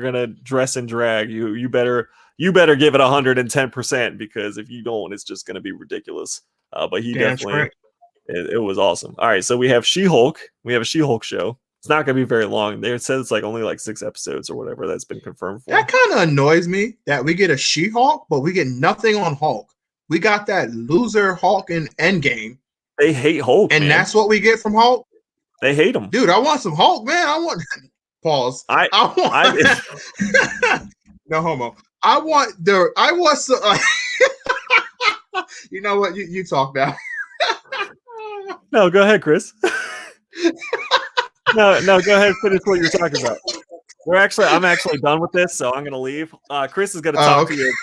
gonna dress in drag, you better give it 110%, because if you don't, it's just gonna be ridiculous. But he definitely, it was awesome. All right, so we have She-Hulk. We have a She-Hulk show. It's not going to be very long. They said it's like only like 6 episodes or whatever that's been confirmed for. That kind of annoys me that we get a She-Hulk, but we get nothing on Hulk. We got that loser Hulk in Endgame. They hate Hulk, and that's what we get from Hulk. They hate him, dude. I want some Hulk, man. I want. Pause. I want. No homo. I want some. You know what? You talk now. No, go ahead, Chris. No, go ahead. Finish what you're talking about. I'm actually done with this, so I'm gonna leave. Chris is gonna talk to you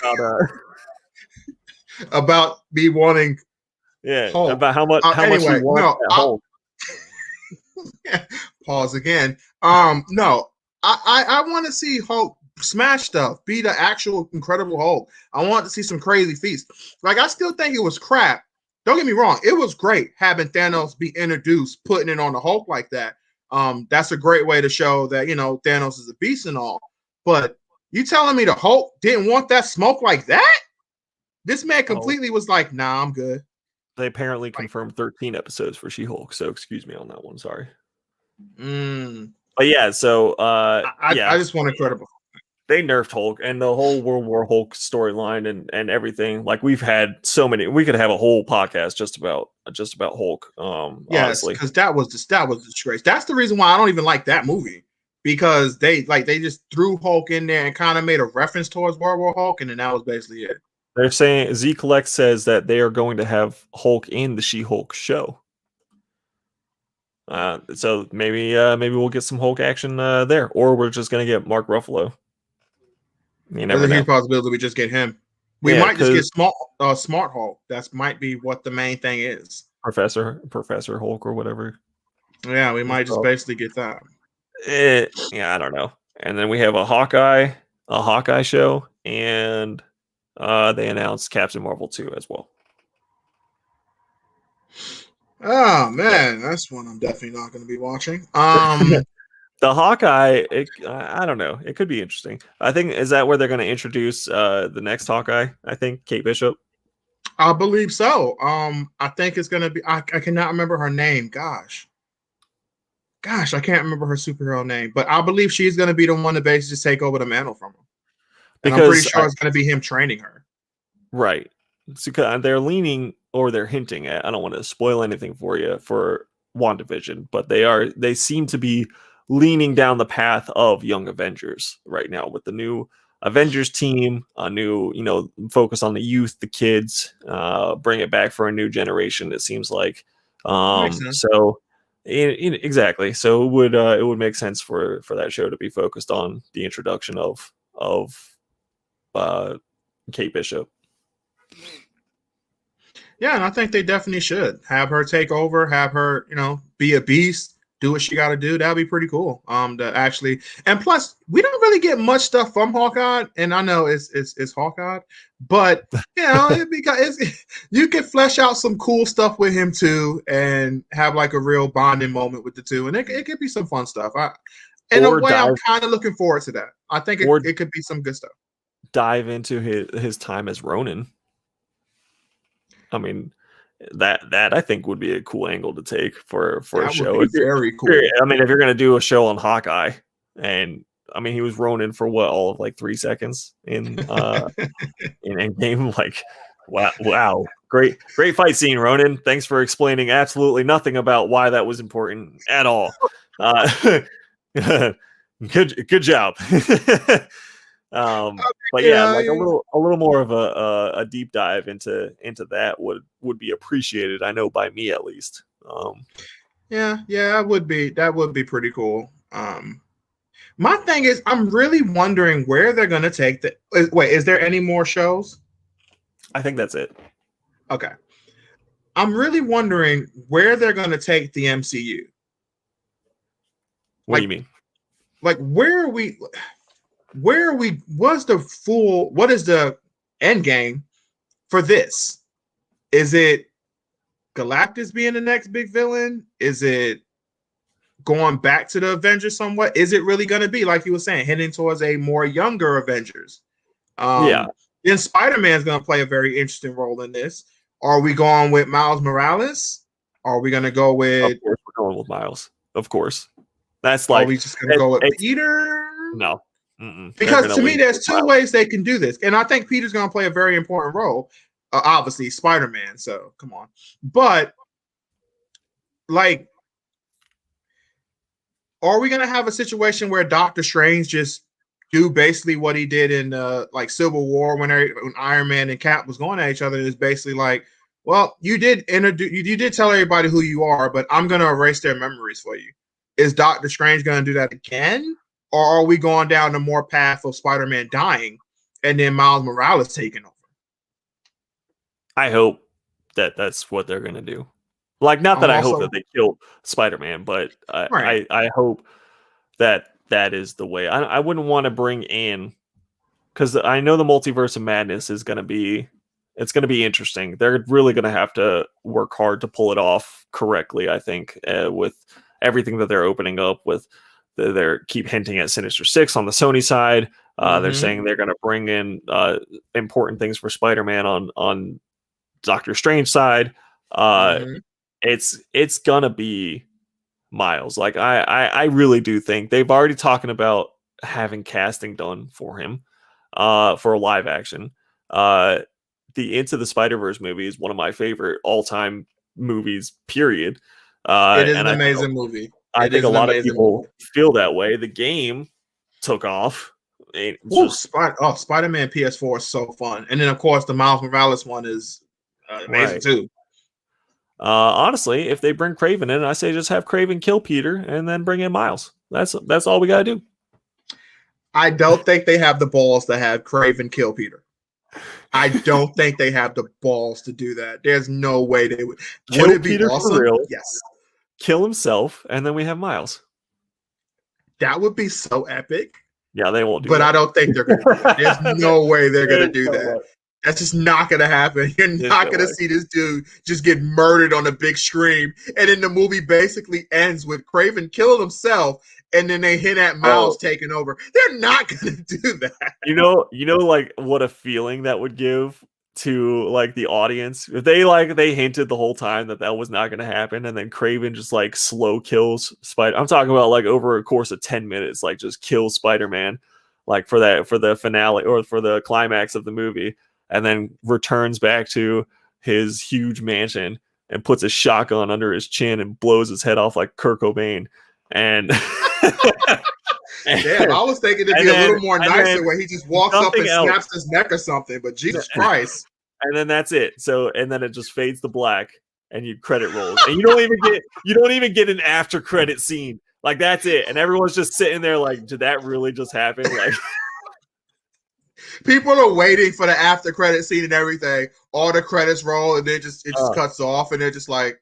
about me wanting. Yeah, Hulk. about how much you want Hulk. Pause again. No, I want to see Hulk smash stuff, be the actual Incredible Hulk. I want to see some crazy feats. Like, I still think it was crap. Don't get me wrong, it was great having Thanos be introduced, putting it on the Hulk like that. That's a great way to show that, Thanos is a beast and all. But you telling me the Hulk didn't want that smoke like that? This man completely was like, nah, I'm good. They apparently confirmed 13 episodes for She-Hulk, so excuse me on that one. Sorry. But yeah, so I just want Incredible. They nerfed Hulk and the whole World War Hulk storyline and everything. Like, we've had so many. We could have a whole podcast just about Hulk. Yes, because that was disgrace. That's the reason why I don't even like that movie, because they just threw Hulk in there and kind of made a reference towards World War Hulk, and then that was basically it. They're saying Z-Collect says that they are going to have Hulk in the She-Hulk show. So maybe we'll get some Hulk action there, or we're just gonna get Mark Ruffalo. There's a huge possibility we just get him. We might just get Smart Hulk. That might be what the main thing is. Professor Hulk or whatever. Yeah, we might just basically get that. I don't know. And then we have a Hawkeye show, and they announced Captain Marvel 2 as well. Oh man, that's one I'm definitely not going to be watching. The Hawkeye, I don't know. It could be interesting. I think, is that where they're going to introduce the next Hawkeye? I think Kate Bishop. I believe so. I think it's going to be. I cannot remember her name. Gosh, I can't remember her superhero name. But I believe she's going to be the one to basically just take over the mantle from him. And I'm pretty sure it's going to be him training her. Right. So they're leaning, or they're hinting at. I don't want to spoil anything for you for WandaVision, but they seem to be leaning down the path of Young Avengers right now, with the new Avengers team, a new, focus on the youth, the kids, bring it back for a new generation. It seems like Makes sense. So exactly. So it would make sense for that show to be focused on the introduction of uh, Kate Bishop. Yeah, and I think they definitely should have her take over, have her, be a beast, do what she got to do. That'd be pretty cool. To actually, and plus, we don't really get much stuff from Hawkeye, and I know it's Hawkeye, but you could flesh out some cool stuff with him too, and have like a real bonding moment with the two, and it could be some fun stuff. In a way, I'm kind of looking forward to that. I think it could be some good stuff. Dive into his time as Ronin. I mean, that I think would be a cool angle to take for a show. Would be very cool. I mean, if you're gonna do a show on Hawkeye, and I mean, he was Ronin for all of like 3 seconds in game. Like, wow, great fight scene, Ronin. Thanks for explaining absolutely nothing about why that was important at all. Good job. But yeah, like a little more of a deep dive into that would be appreciated, I know, by me at least. Yeah, that would be pretty cool. My thing is, I'm really wondering where they're gonna take the. Wait, is there any more shows? I think that's it. Okay, I'm really wondering where they're gonna take the MCU. What do you mean? Like, where are we? What is the end game for this? Is it Galactus being the next big villain? Is it going back to the Avengers somewhat? Is it really going to be, like you were saying, heading towards a more younger Avengers? Then Spider-Man is going to play a very interesting role in this. Are we going with Miles Morales? Are we going to go with? Of course, we're going with Miles. Of course, that's like. Are we just going to go with Peter? No. Because to me, there's 2 ways they can do this. And I think Peter's going to play a very important role. Obviously, Spider-Man. So, come on. But, like, are we going to have a situation where Doctor Strange just do basically what he did in, like, Civil War when Iron Man and Cap was going at each other? It's basically like, well, you did tell everybody who you are, but I'm going to erase their memories for you. Is Doctor Strange going to do that again? Or are we going down the more path of Spider-Man dying and then Miles Morales taking over? I hope that that's what they're going to do. Like, not that I hope that they kill Spider-Man, but I hope that is the way. I wouldn't want to bring in, because I know the Multiverse of Madness is going to be interesting. They're really going to have to work hard to pull it off correctly, I think, with everything that they're opening up with. They keep hinting at Sinister Six on the Sony side. They're saying they're going to bring in important things for Spider-Man on Doctor Strange side. It's gonna be Miles. Like, I really do think they've already talking about having casting done for him for a live action. The Into the Spider-Verse movie is one of my favorite all-time movies, period. It is an amazing movie. I think a lot of people feel that way. The game took off. Spider-Man PS4 is so fun. And then, of course, the Miles Morales one is amazing too. Honestly, if they bring Kraven in, I say just have Kraven kill Peter and then bring in Miles. That's all we got to do. I don't think they have the balls to have Kraven kill Peter. I don't think they have the balls to do that. There's no way they would. Would it be Peter awesome? For real? Yes. Kill himself, and then we have Miles. That would be so epic. Yeah, they won't do that. But I don't think they're going to do that. There's no way they're going to do that. That's just not going to happen. You're not going to see this dude just get murdered on a big screen. And then the movie basically ends with Kraven killing himself, and then they hint at Miles taking over. They're not going to do that. You know, like, what a feeling that would give to, like, the audience if they hinted the whole time that was not going to happen, and then Kraven just, like, slow kills Spider. I'm talking about, like, over a course of 10 minutes, like, just kills Spider-Man, like, for the finale or for the climax of the movie, and then returns back to his huge mansion and puts a shotgun under his chin and blows his head off like Kurt Cobain. And damn, I was thinking it'd be a little more nicer where he just walks up and snaps his neck or something, but Jesus Christ. And then that's it. So, and then it just fades to black. and you credit rolls, and you don't even get an after credit scene. Like that's it, and everyone's just sitting there like, did that really just happen? Like. People are waiting for the after credit scene and everything. All the credits roll, and it just cuts off, and they're just like,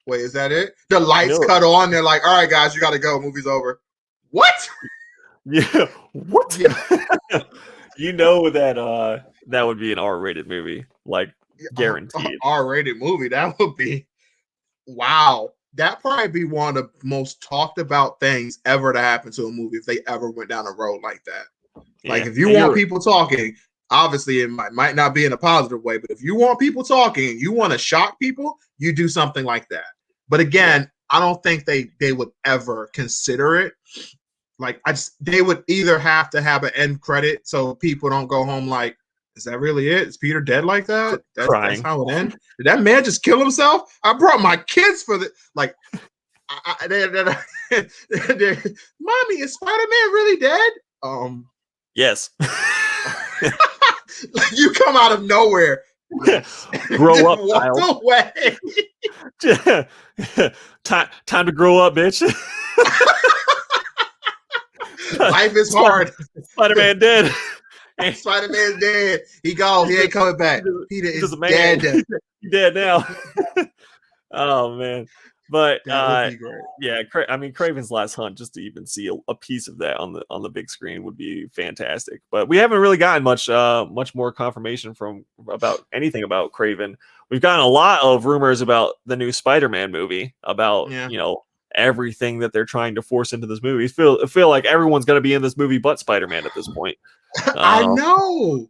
"Wait, is that it?" The lights cut on. They're like, "All right, guys, you got to go. Movie's over." What? Yeah. What? Yeah. You know that that would be an R-rated movie, like guaranteed. R-rated movie. That would be wow. That probably be one of the most talked about things ever to happen to a movie if they ever went down a road like that. Like if you want people talking, obviously it might not be in a positive way, but if you want people talking, you want to shock people, you do something like that. But again, I don't think they would ever consider it. Like they would either have to have an end credit so people don't go home like, is that really it? Is Peter dead like that? That's how it ends. Did that man just kill himself? I brought my kids for the like. Mommy, is Spider-Man really dead? Yes. You come out of nowhere. Yes. Grow up, walk away. Time to grow up, bitch. Life is hard. Spider-Man dead. Spider-Man's dead. He gone. He ain't coming back. Peter is dead. He's dead now. Oh man. But that would be great. Yeah, I mean, Kraven's Last Hunt, just to even see a piece of that on the big screen would be fantastic. But we haven't really gotten much more confirmation about anything about Kraven. We've gotten a lot of rumors about the new Spider-Man movie, about everything that they're trying to force into this movie. I feel like everyone's going to be in this movie but Spider-Man at this point. I know.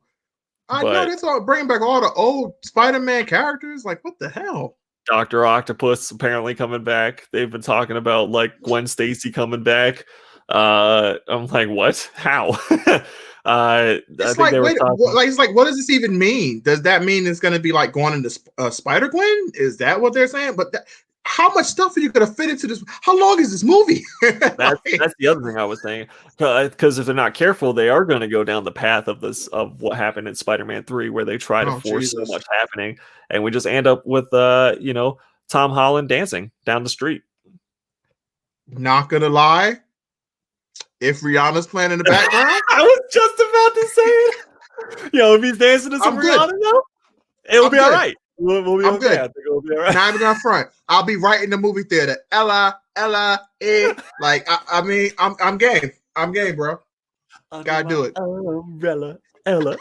That's all bringing back all the old Spider-Man characters. Like, what the hell? Dr. Octopus apparently coming back. They've been talking about like Gwen Stacy coming back. I'm like, what? How? It's like, what does this even mean? Does that mean it's going to be like going into Spider-Gwen? Is that what they're saying? But how much stuff are you going to fit into this? How long is this movie? That's the other thing I was saying. Because if they're not careful, they are going to go down the path of what happened in Spider-Man 3, where they try to force so much happening, and we just end up with Tom Holland dancing down the street. Not gonna lie, if Rihanna's playing in the background, I was just about to say it. If he's dancing to some Rihanna, it'll be all right. We'll be I'm okay. good. I think it'll be all right. Not even on front. I'll be right in the movie theater. Ella, like I mean, I'm game. I'm game, bro. Gotta do it. Umbrella, Ella.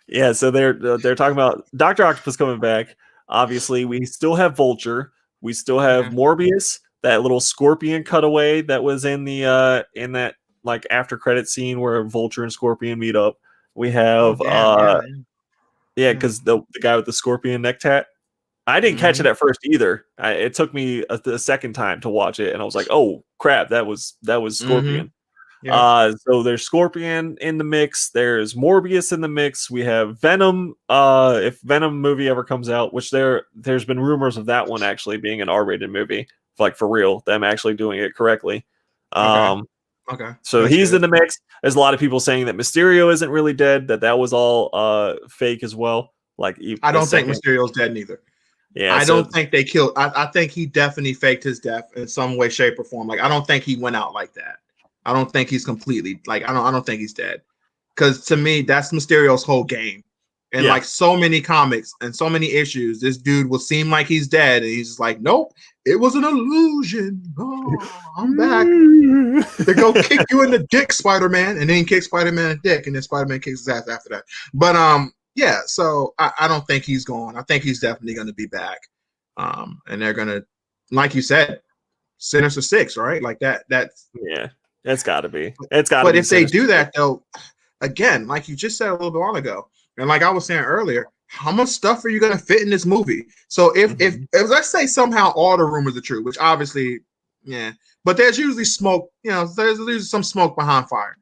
Yeah, so they're talking about Dr. Octopus coming back. Obviously, we still have Vulture. We still have Morbius, that little scorpion cutaway that was in the in that like after credit scene where Vulture and Scorpion meet up. We have because the guy with the scorpion neck tat. I didn't catch it at first either. It took me the second time to watch it, and I was like, "Oh crap, that was Scorpion." So there's Scorpion in the mix. There's Morbius in the mix. We have Venom. If Venom movie ever comes out, which there's been rumors of that one actually being an R-rated movie, like for real, them actually doing it correctly. Okay. So that's he's good. In the mix. There's a lot of people saying that Mysterio isn't really dead. That was all fake as well. Like I don't think Mysterio's dead neither. Yeah, I don't think they killed. I think he definitely faked his death in some way, shape, or form. Like I don't think he went out like that. I don't think he's completely like I don't think he's dead. Because to me, that's Mysterio's whole game. And like so many comics and so many issues, this dude will seem like he's dead, and he's just like, nope, it was an illusion. Oh, I'm back. They go kick you in the dick, Spider-Man, and then kick Spider-Man in the dick, and then Spider-Man kicks his ass after that. But yeah, so I don't think he's gone. I think he's definitely going to be back. And they're going to, like you said, Sinister Six, right? Like that. That's it's got to be. It's got to. But if they do that, though, again, like you just said a little bit while ago, and like I was saying earlier, how much stuff are you going to fit in this movie? So if let's say somehow all the rumors are true, which obviously, but there's usually smoke. There's usually some smoke behind fire.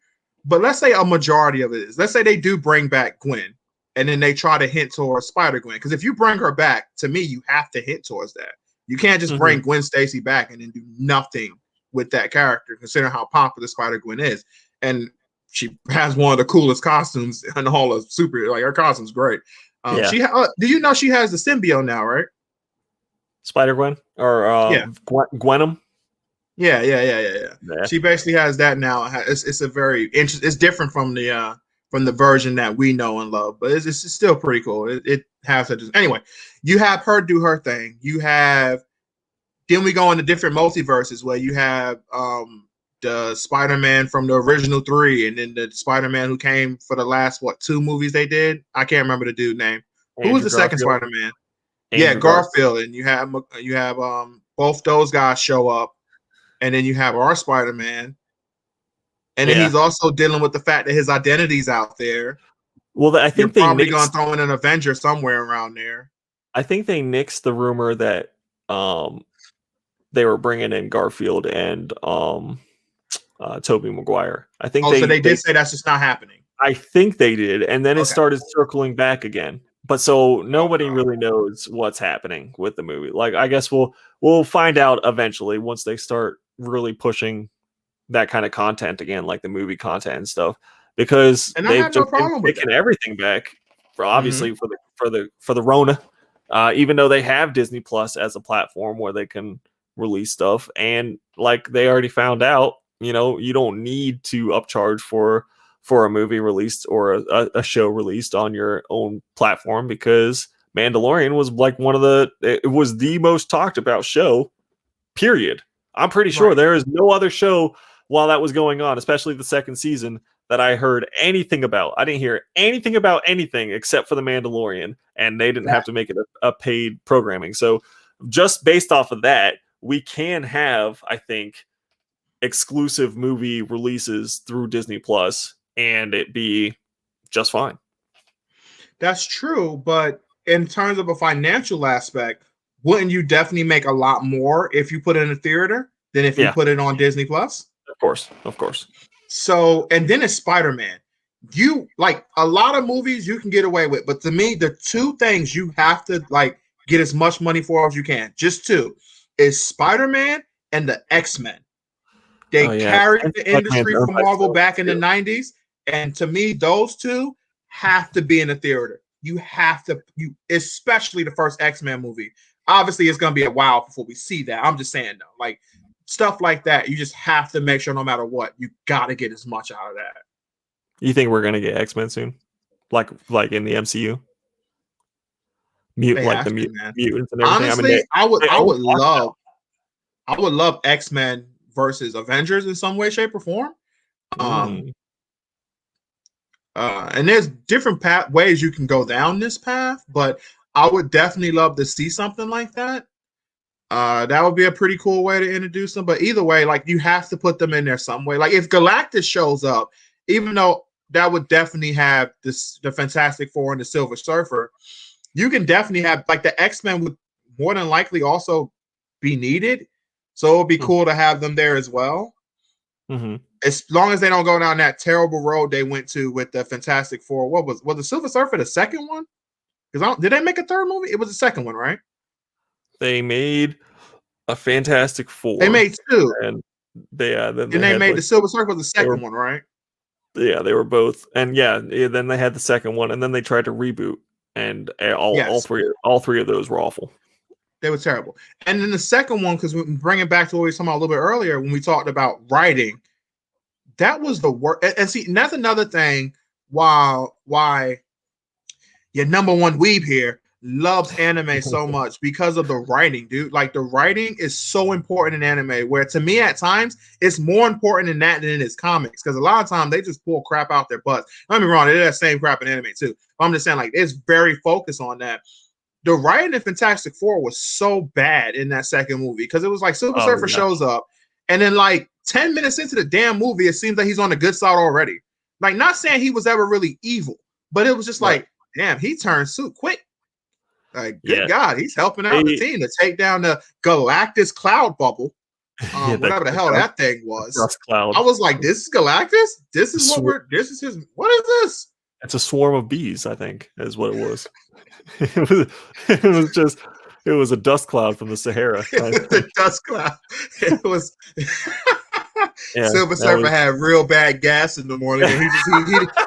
But let's say a majority of it is. Let's say they do bring back Gwen. And then they try to hint towards Spider-Gwen. Because if you bring her back, to me, you have to hint towards that. You can't just bring Gwen Stacy back and then do nothing with that character, considering how popular Spider-Gwen is. And she has one of the coolest costumes in all of super. Like, her costume's great. Yeah. Did you know she has the symbiote now, right? Spider-Gwen or Yeah. Gwenum. Yeah. Yeah. She basically has that now. It's a very interesting. It's different from the version that we know and love, but it's still pretty cool. It has such anyway. You have her do her thing. You have then we go into different multiverses where you have the Spider-Man from the original 3, and then the Spider-Man who came for the last 2 movies they did. I can't remember the dude name. Who was Andrew the second Garfield. Spider-Man? Yeah, Garfield, and you have both those guys show up, and then you have our Spider-Man, and then he's also dealing with the fact that his identity's out there. Well, I think you're probably going to throw in an Avenger somewhere around there. I think they nixed the rumor that they were bringing in Garfield and Tobey Maguire. I think so they did say that's just not happening. I think they did, and then it started circling back again. But so nobody really knows what's happening with the movie. Like, I guess we'll find out eventually once they start really pushing that kind of content again, like the movie content and stuff. Because they've just been taking everything back for obviously for the Rona. Even though they have Disney Plus as a platform where they can release stuff, and like they already found out, you don't need to upcharge for a movie released or a show released on your own platform, because Mandalorian was like it was the most talked about show, period. I'm pretty sure there is no other show while that was going on, especially the second season, that I heard anything about. I didn't hear anything about anything except for the Mandalorian, and they didn't have to make it a paid programming. So just based off of that, we can have, I think, exclusive movie releases through Disney Plus and it be just fine. That's true, but in terms of a financial aspect, wouldn't you definitely make a lot more if you put it in a theater than if you put it on Disney Plus? Of course. So, and then it's Spider-Man. You like a lot of movies you can get away with, but to me, the 2 things you have to like get as much money for as you can, just 2, is Spider-Man and the X-Men. They carried the industry from Marvel back in the 90s. And to me, those 2 have to be in the theater. You have to, especially the first X-Men movie. Obviously, it's going to be a while before we see that. I'm just saying, though, like stuff like that, you just have to make sure no matter what, you got to get as much out of that. You think we're going to get X-Men soon? Like in the MCU? Mutants and everything. Honestly, I would love X-Men versus Avengers in some way, shape, or form. And there's different ways you can go down this path, but I would definitely love to see something like that. That would be a pretty cool way to introduce them. But either way, like you have to put them in there some way. Like if Galactus shows up, even though that would definitely have the Fantastic Four and the Silver Surfer, you can definitely have like the X-Men would more than likely also be needed. So it would be cool to have them there as well. As long as they don't go down that terrible road they went to with the Fantastic Four. Was the Silver Surfer the second one? Because did they make a third movie? It was the second one, right? They made a Fantastic Four. They made 2, and they made the Silver Surfer the second one, right? Yeah, they were both, and then they had the second one, and then they tried to reboot, and all three of those were awful. They were terrible. And then the second one, because we bring it back to what we were talking about a little bit earlier when we talked about writing, that was the worst. And see, and that's another thing why your number one weeb here loves anime so much, because of the writing, dude. Like the writing is so important in anime, where to me at times it's more important in that than it is comics, because a lot of times they just pull crap out their butts. Don't get me wrong, they do that same crap in anime too. But I'm just saying, like, it's very focused on that. The writing in Fantastic Four was so bad in that second movie, because it was like Silver Surfer shows up, and then like 10 minutes into the damn movie, it seems like he's on the good side already. Like, not saying he was ever really evil, but it was just like, damn, he turned so quick. Like, good God, he's helping out the team to take down the Galactus cloud bubble. Whatever the hell that thing was. I was like, this is Galactus? This is what is this? It's a swarm of bees, I think, is what it was. It was a dust cloud from the Sahara. The dust cloud. It was Silver Surfer had real bad gas in the morning. And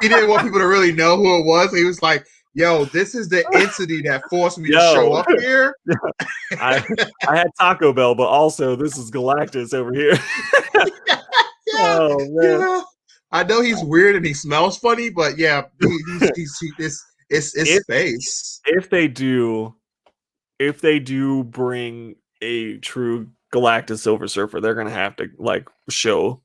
he didn't want people to really know who it was. He was like, Yo, this is the entity that forced me to Yo. show up here. I had Taco Bell, but also this is Galactus over here. Yeah, Oh man. yeah. I know he's weird and he smells funny, but yeah, it's space. If they do bring a true Galactus Silver Surfer, they're gonna have to like show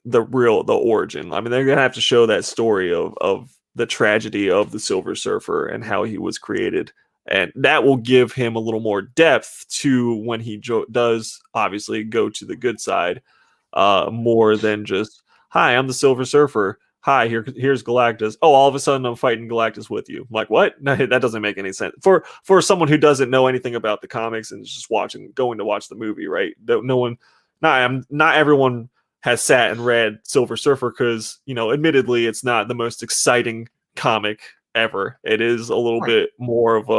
the origin. I mean, they're gonna have to show that story of the tragedy of the Silver Surfer and how he was created, and that will give him a little more depth to when he does obviously go to the good side, more than just, hi, I'm the Silver Surfer. Hi, here's Galactus. Oh, all of a sudden I'm fighting Galactus with you. I'm like, what? No, that doesn't make any sense for someone who doesn't know anything about the comics and is just going to watch the movie, right? Not everyone has sat and read Silver Surfer because, admittedly, it's not the most exciting comic ever. It is a little bit more of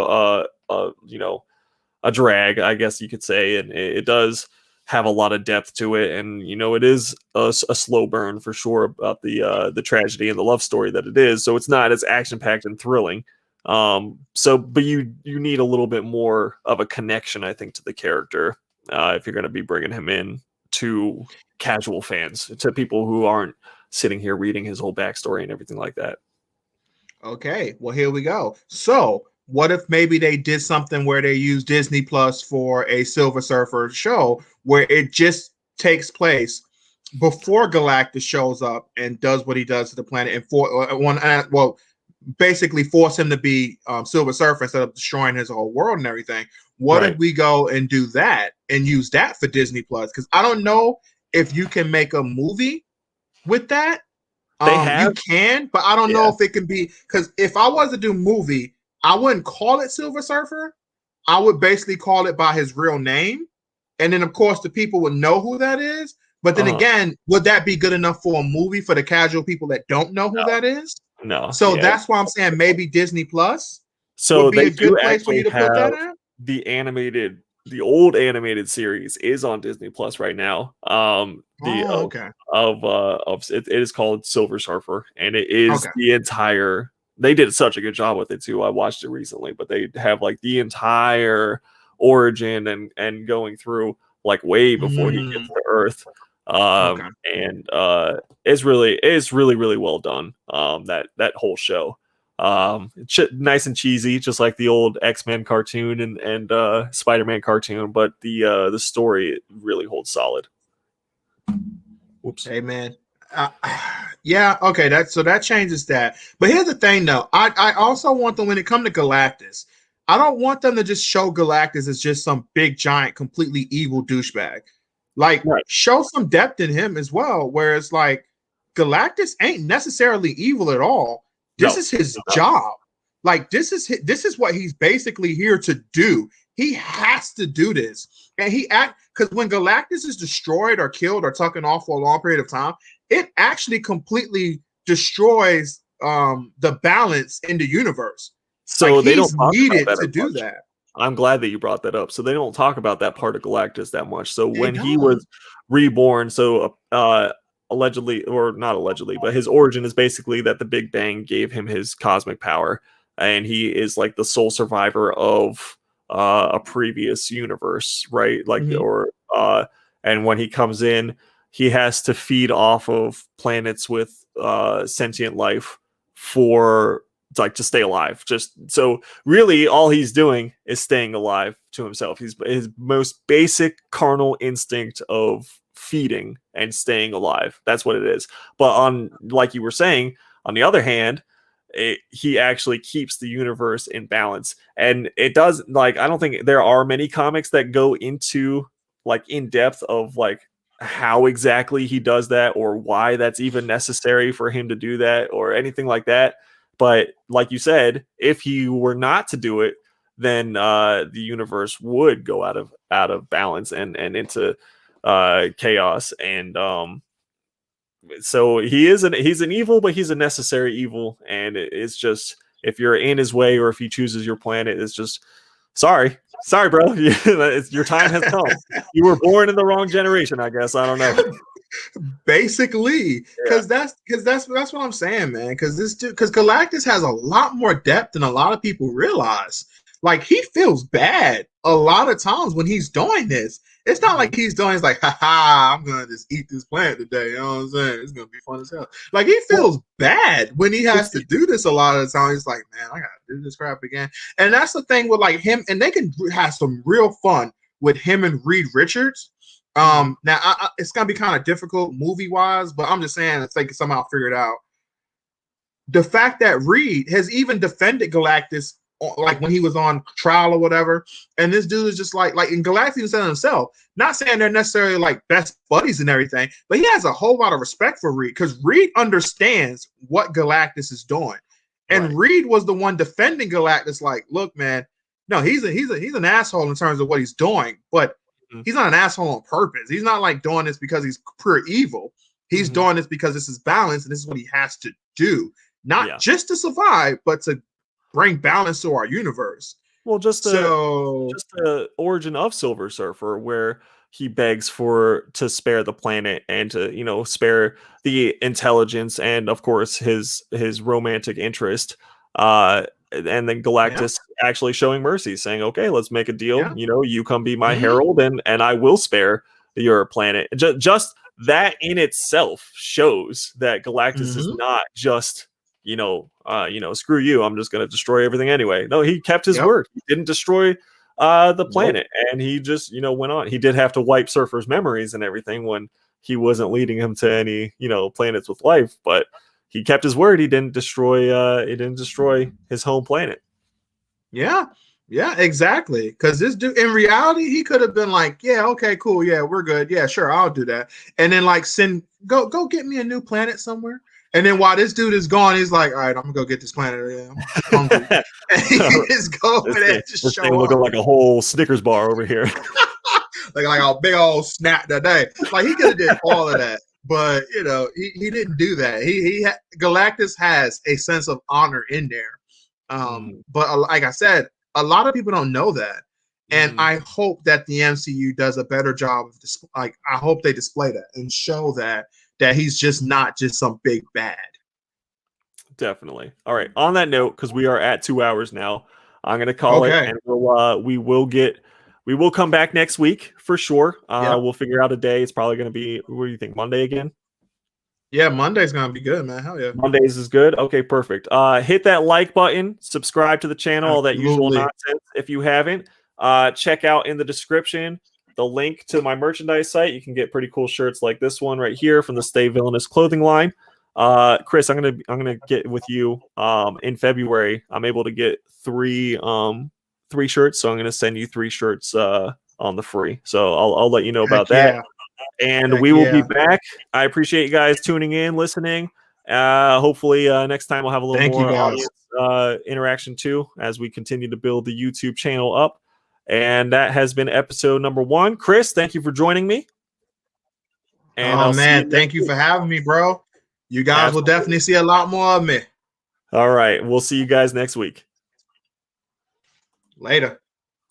a drag, I guess you could say, and it does have a lot of depth to it, and it is a slow burn for sure about the tragedy and the love story that it is. So it's not as action packed and thrilling. But you need a little bit more of a connection, I think, to the character if you're going to be bringing him in to casual fans, to people who aren't sitting here reading his whole backstory and everything like that. Okay, well, here we go. So what if maybe they did something where they use Disney Plus for a Silver Surfer show where it just takes place before Galactus shows up and does what he does to the planet and basically force him to be Silver Surfer instead of destroying his whole world and everything. What if we go and do that and use that for Disney Plus? Because I don't know if you can make a movie with that. You can, but I don't know if it can be, because if I was to do movie, I wouldn't call it Silver Surfer. I would basically call it by his real name. And then, of course, the people would know who that is. But then again, would that be good enough for a movie for the casual people that don't know who that is? No. So that's why I'm saying maybe Disney Plus would be a good place for you to put that in. The old animated series is on Disney Plus right now. It is called Silver Surfer, and it is the entire. They did such a good job with it too. I watched it recently, but they have like the entire origin and going through like way before he gets to Earth. And it's really well done. That whole show. Nice and cheesy, just like the old X-Men cartoon and Spider-Man cartoon, but the story really holds solid. Whoops. Hey man. Yeah, okay, that changes that. But here's the thing though. I also want them, when it comes to Galactus, I don't want them to just show Galactus as just some big giant completely evil douchebag. Like show some depth in him as well, where it's like Galactus ain't necessarily evil at all. This is his job. Like this is what he's basically here to do. He has to do this. And because when Galactus is destroyed or killed or taken off for a long period of time, it actually completely destroys the balance in the universe. So like, they don't needed to do that. I'm glad that you brought that up. So they don't talk about that part of Galactus that much. So when he was reborn, allegedly, or not allegedly, but his origin is basically that the Big Bang gave him his cosmic power, and he is like the sole survivor of a previous universe, right? Like, and when he comes in, he has to feed off of planets with sentient life to stay alive. Just so really all he's doing is staying alive to himself. His most basic carnal instinct of feeding and staying alive. That's what it is. But like you were saying, on the other hand, he actually keeps the universe in balance. And it does, like, I don't think there are many comics that go into like in depth of like how exactly he does that or why that's even necessary for him to do that or anything like that. But like you said, if he were not to do it, then the universe would go out of balance and into chaos. And so he's an evil, but he's a necessary evil. And it's just, if you're in his way or if he chooses your planet, it's just sorry, bro. Your time has come. You were born in the wrong generation, I guess. I don't know. Basically, because that's what I'm saying, man. Because Galactus has a lot more depth than a lot of people realize. Like he feels bad a lot of times when he's doing this. It's not like he's doing. It's like, ha, I'm gonna just eat this planet today. You know what I'm saying? It's gonna be fun as hell. Like he feels bad when he has to do this a lot of the time. He's like, man, I gotta do this crap again. And that's the thing with like him, and they can have some real fun with him and Reed Richards. Now it's gonna be kind of difficult movie wise, but I'm just saying if they can somehow figure it out. The fact that Reed has even defended Galactus, like when he was on trial or whatever, and this dude is just like in Galactus even said himself, not saying they're necessarily like best buddies and everything, but he has a whole lot of respect for Reed because Reed understands what Galactus is doing, and Reed was the one defending Galactus. Like, look, man, no, he's an asshole in terms of what he's doing, but he's not an asshole on purpose. He's not like doing this because he's pure evil. He's doing this because this is balance and this is what he has to do. Not just to survive, but to bring balance to our universe. Well, just the origin of Silver Surfer, where he begs to spare the planet and to, spare the intelligence and of course his romantic interest. And then Galactus actually showing mercy, saying, okay, let's make a deal. You come be my herald and I will spare your planet. Just that in itself shows that Galactus is not just, screw you, I'm just going to destroy everything anyway. No, he kept his word. He didn't destroy the planet. And he just, went on. He did have to wipe Surfer's memories and everything when he wasn't leading him to any, planets with life. But he kept his word. He didn't destroy his home planet. Yeah, exactly. Because this dude, in reality, he could have been like, yeah, okay, cool, yeah, we're good, yeah, sure, I'll do that, and then like go get me a new planet somewhere. And then while this dude is gone, he's like, all right, I'm gonna go get this planet. Yeah, I'm hungry. And he just go over there, just show up. Looking like a whole Snickers bar over here. like a big old snack today. Like he could have did all of that. But he didn't do that. Galactus has a sense of honor in there. But like I said, a lot of people don't know that, and I hope that the MCU does a better job of I hope they display that and show that he's just not just some big bad. Definitely. All right. On that note, because we are at 2 hours now, I'm going to call it, and we will come back next week for sure. We'll figure out a day. It's probably going to be, what do you think, Monday again? Yeah, Monday's going to be good, man. Hell yeah. Mondays is good. Okay, perfect. Hit that like button, subscribe to the channel, all that usual nonsense. If you haven't, check out in the description the link to my merchandise site. You can get pretty cool shirts like this one right here from the Stay Villainous clothing line. Chris, I'm gonna get with you in February. I'm able to get three shirts, so I'm gonna send you 3 shirts on the free. So I'll let you know about that. And we will be back. I appreciate you guys tuning in, listening. Hopefully next time we'll have a little more audience interaction too, as we continue to build the YouTube channel up. And that has been episode number 1. Chris, thank you for joining me. And thank you for having me, bro. You guys will definitely see a lot more of me. All right. We'll see you guys next week. Later.